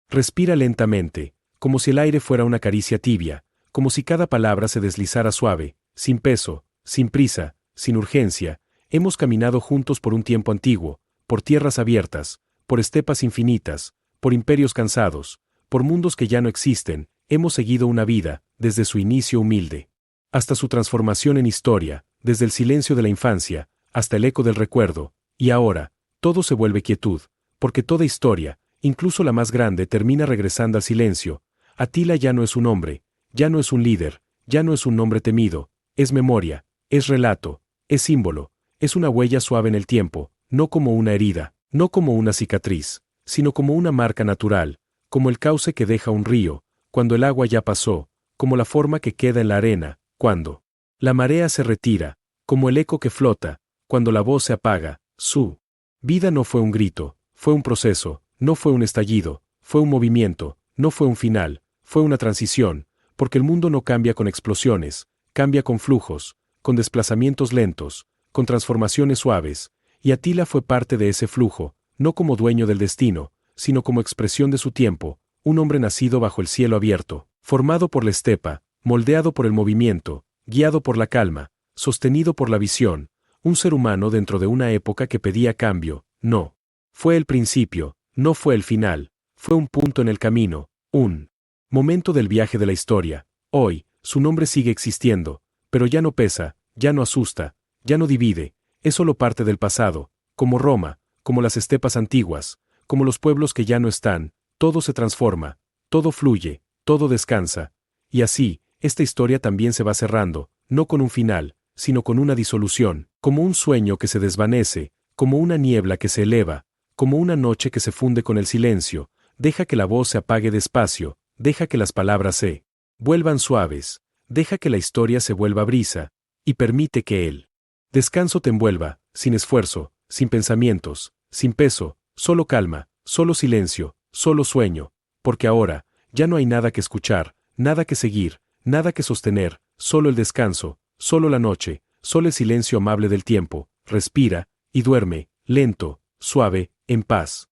Respira lentamente, como si el aire fuera una caricia tibia, como si cada palabra se deslizara suave, sin peso, sin prisa, sin urgencia. Hemos caminado juntos por un tiempo antiguo, por tierras abiertas, por estepas infinitas, por imperios cansados, por mundos que ya no existen. Hemos seguido una vida, desde su inicio humilde, hasta su transformación en historia, desde el silencio de la infancia, hasta el eco del recuerdo, y ahora, todo se vuelve quietud, porque toda historia, incluso la más grande, termina regresando al silencio. Atila ya no es un hombre, ya no es un líder, ya no es un nombre temido, es memoria, es relato, es símbolo, es una huella suave en el tiempo, no como una herida, no como una cicatriz, sino como una marca natural, como el cauce que deja un río, cuando el agua ya pasó, como la forma que queda en la arena, cuando la marea se retira, como el eco que flota, cuando la voz se apaga. Su vida no fue un grito, fue un proceso, no fue un estallido, fue un movimiento, no fue un final, fue una transición, porque el mundo no cambia con explosiones, cambia con flujos, con desplazamientos lentos, con transformaciones suaves, y Atila fue parte de ese flujo, no como dueño del destino, sino como expresión de su tiempo, un hombre nacido bajo el cielo abierto, formado por la estepa, moldeado por el movimiento, guiado por la calma, sostenido por la visión, un ser humano dentro de una época que pedía cambio. No fue el principio, no fue el final, fue un punto en el camino, un momento del viaje de la historia. Hoy, su nombre sigue existiendo, pero ya no pesa, ya no asusta, ya no divide, es solo parte del pasado, como Roma, como las estepas antiguas, como los pueblos que ya no están, todo se transforma, todo fluye, todo descansa, y así, esta historia también se va cerrando, no con un final, sino con una disolución, como un sueño que se desvanece, como una niebla que se eleva, como una noche que se funde con el silencio. Deja que la voz se apague despacio, deja que las palabras se vuelvan suaves, deja que la historia se vuelva brisa, y permite que el descanso te envuelva, sin esfuerzo, sin pensamientos, sin peso, solo calma, solo silencio, solo sueño, porque ahora, ya no hay nada que escuchar, nada que seguir, nada que sostener, solo el descanso, solo la noche, solo el silencio amable del tiempo. Respira, y duerme, lento, suave, en paz.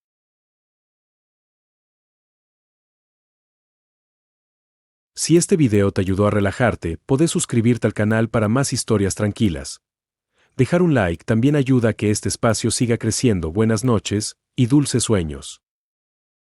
Si este video te ayudó a relajarte, podés suscribirte al canal para más historias tranquilas. Dejar un like también ayuda a que este espacio siga creciendo. Buenas noches, y dulces sueños.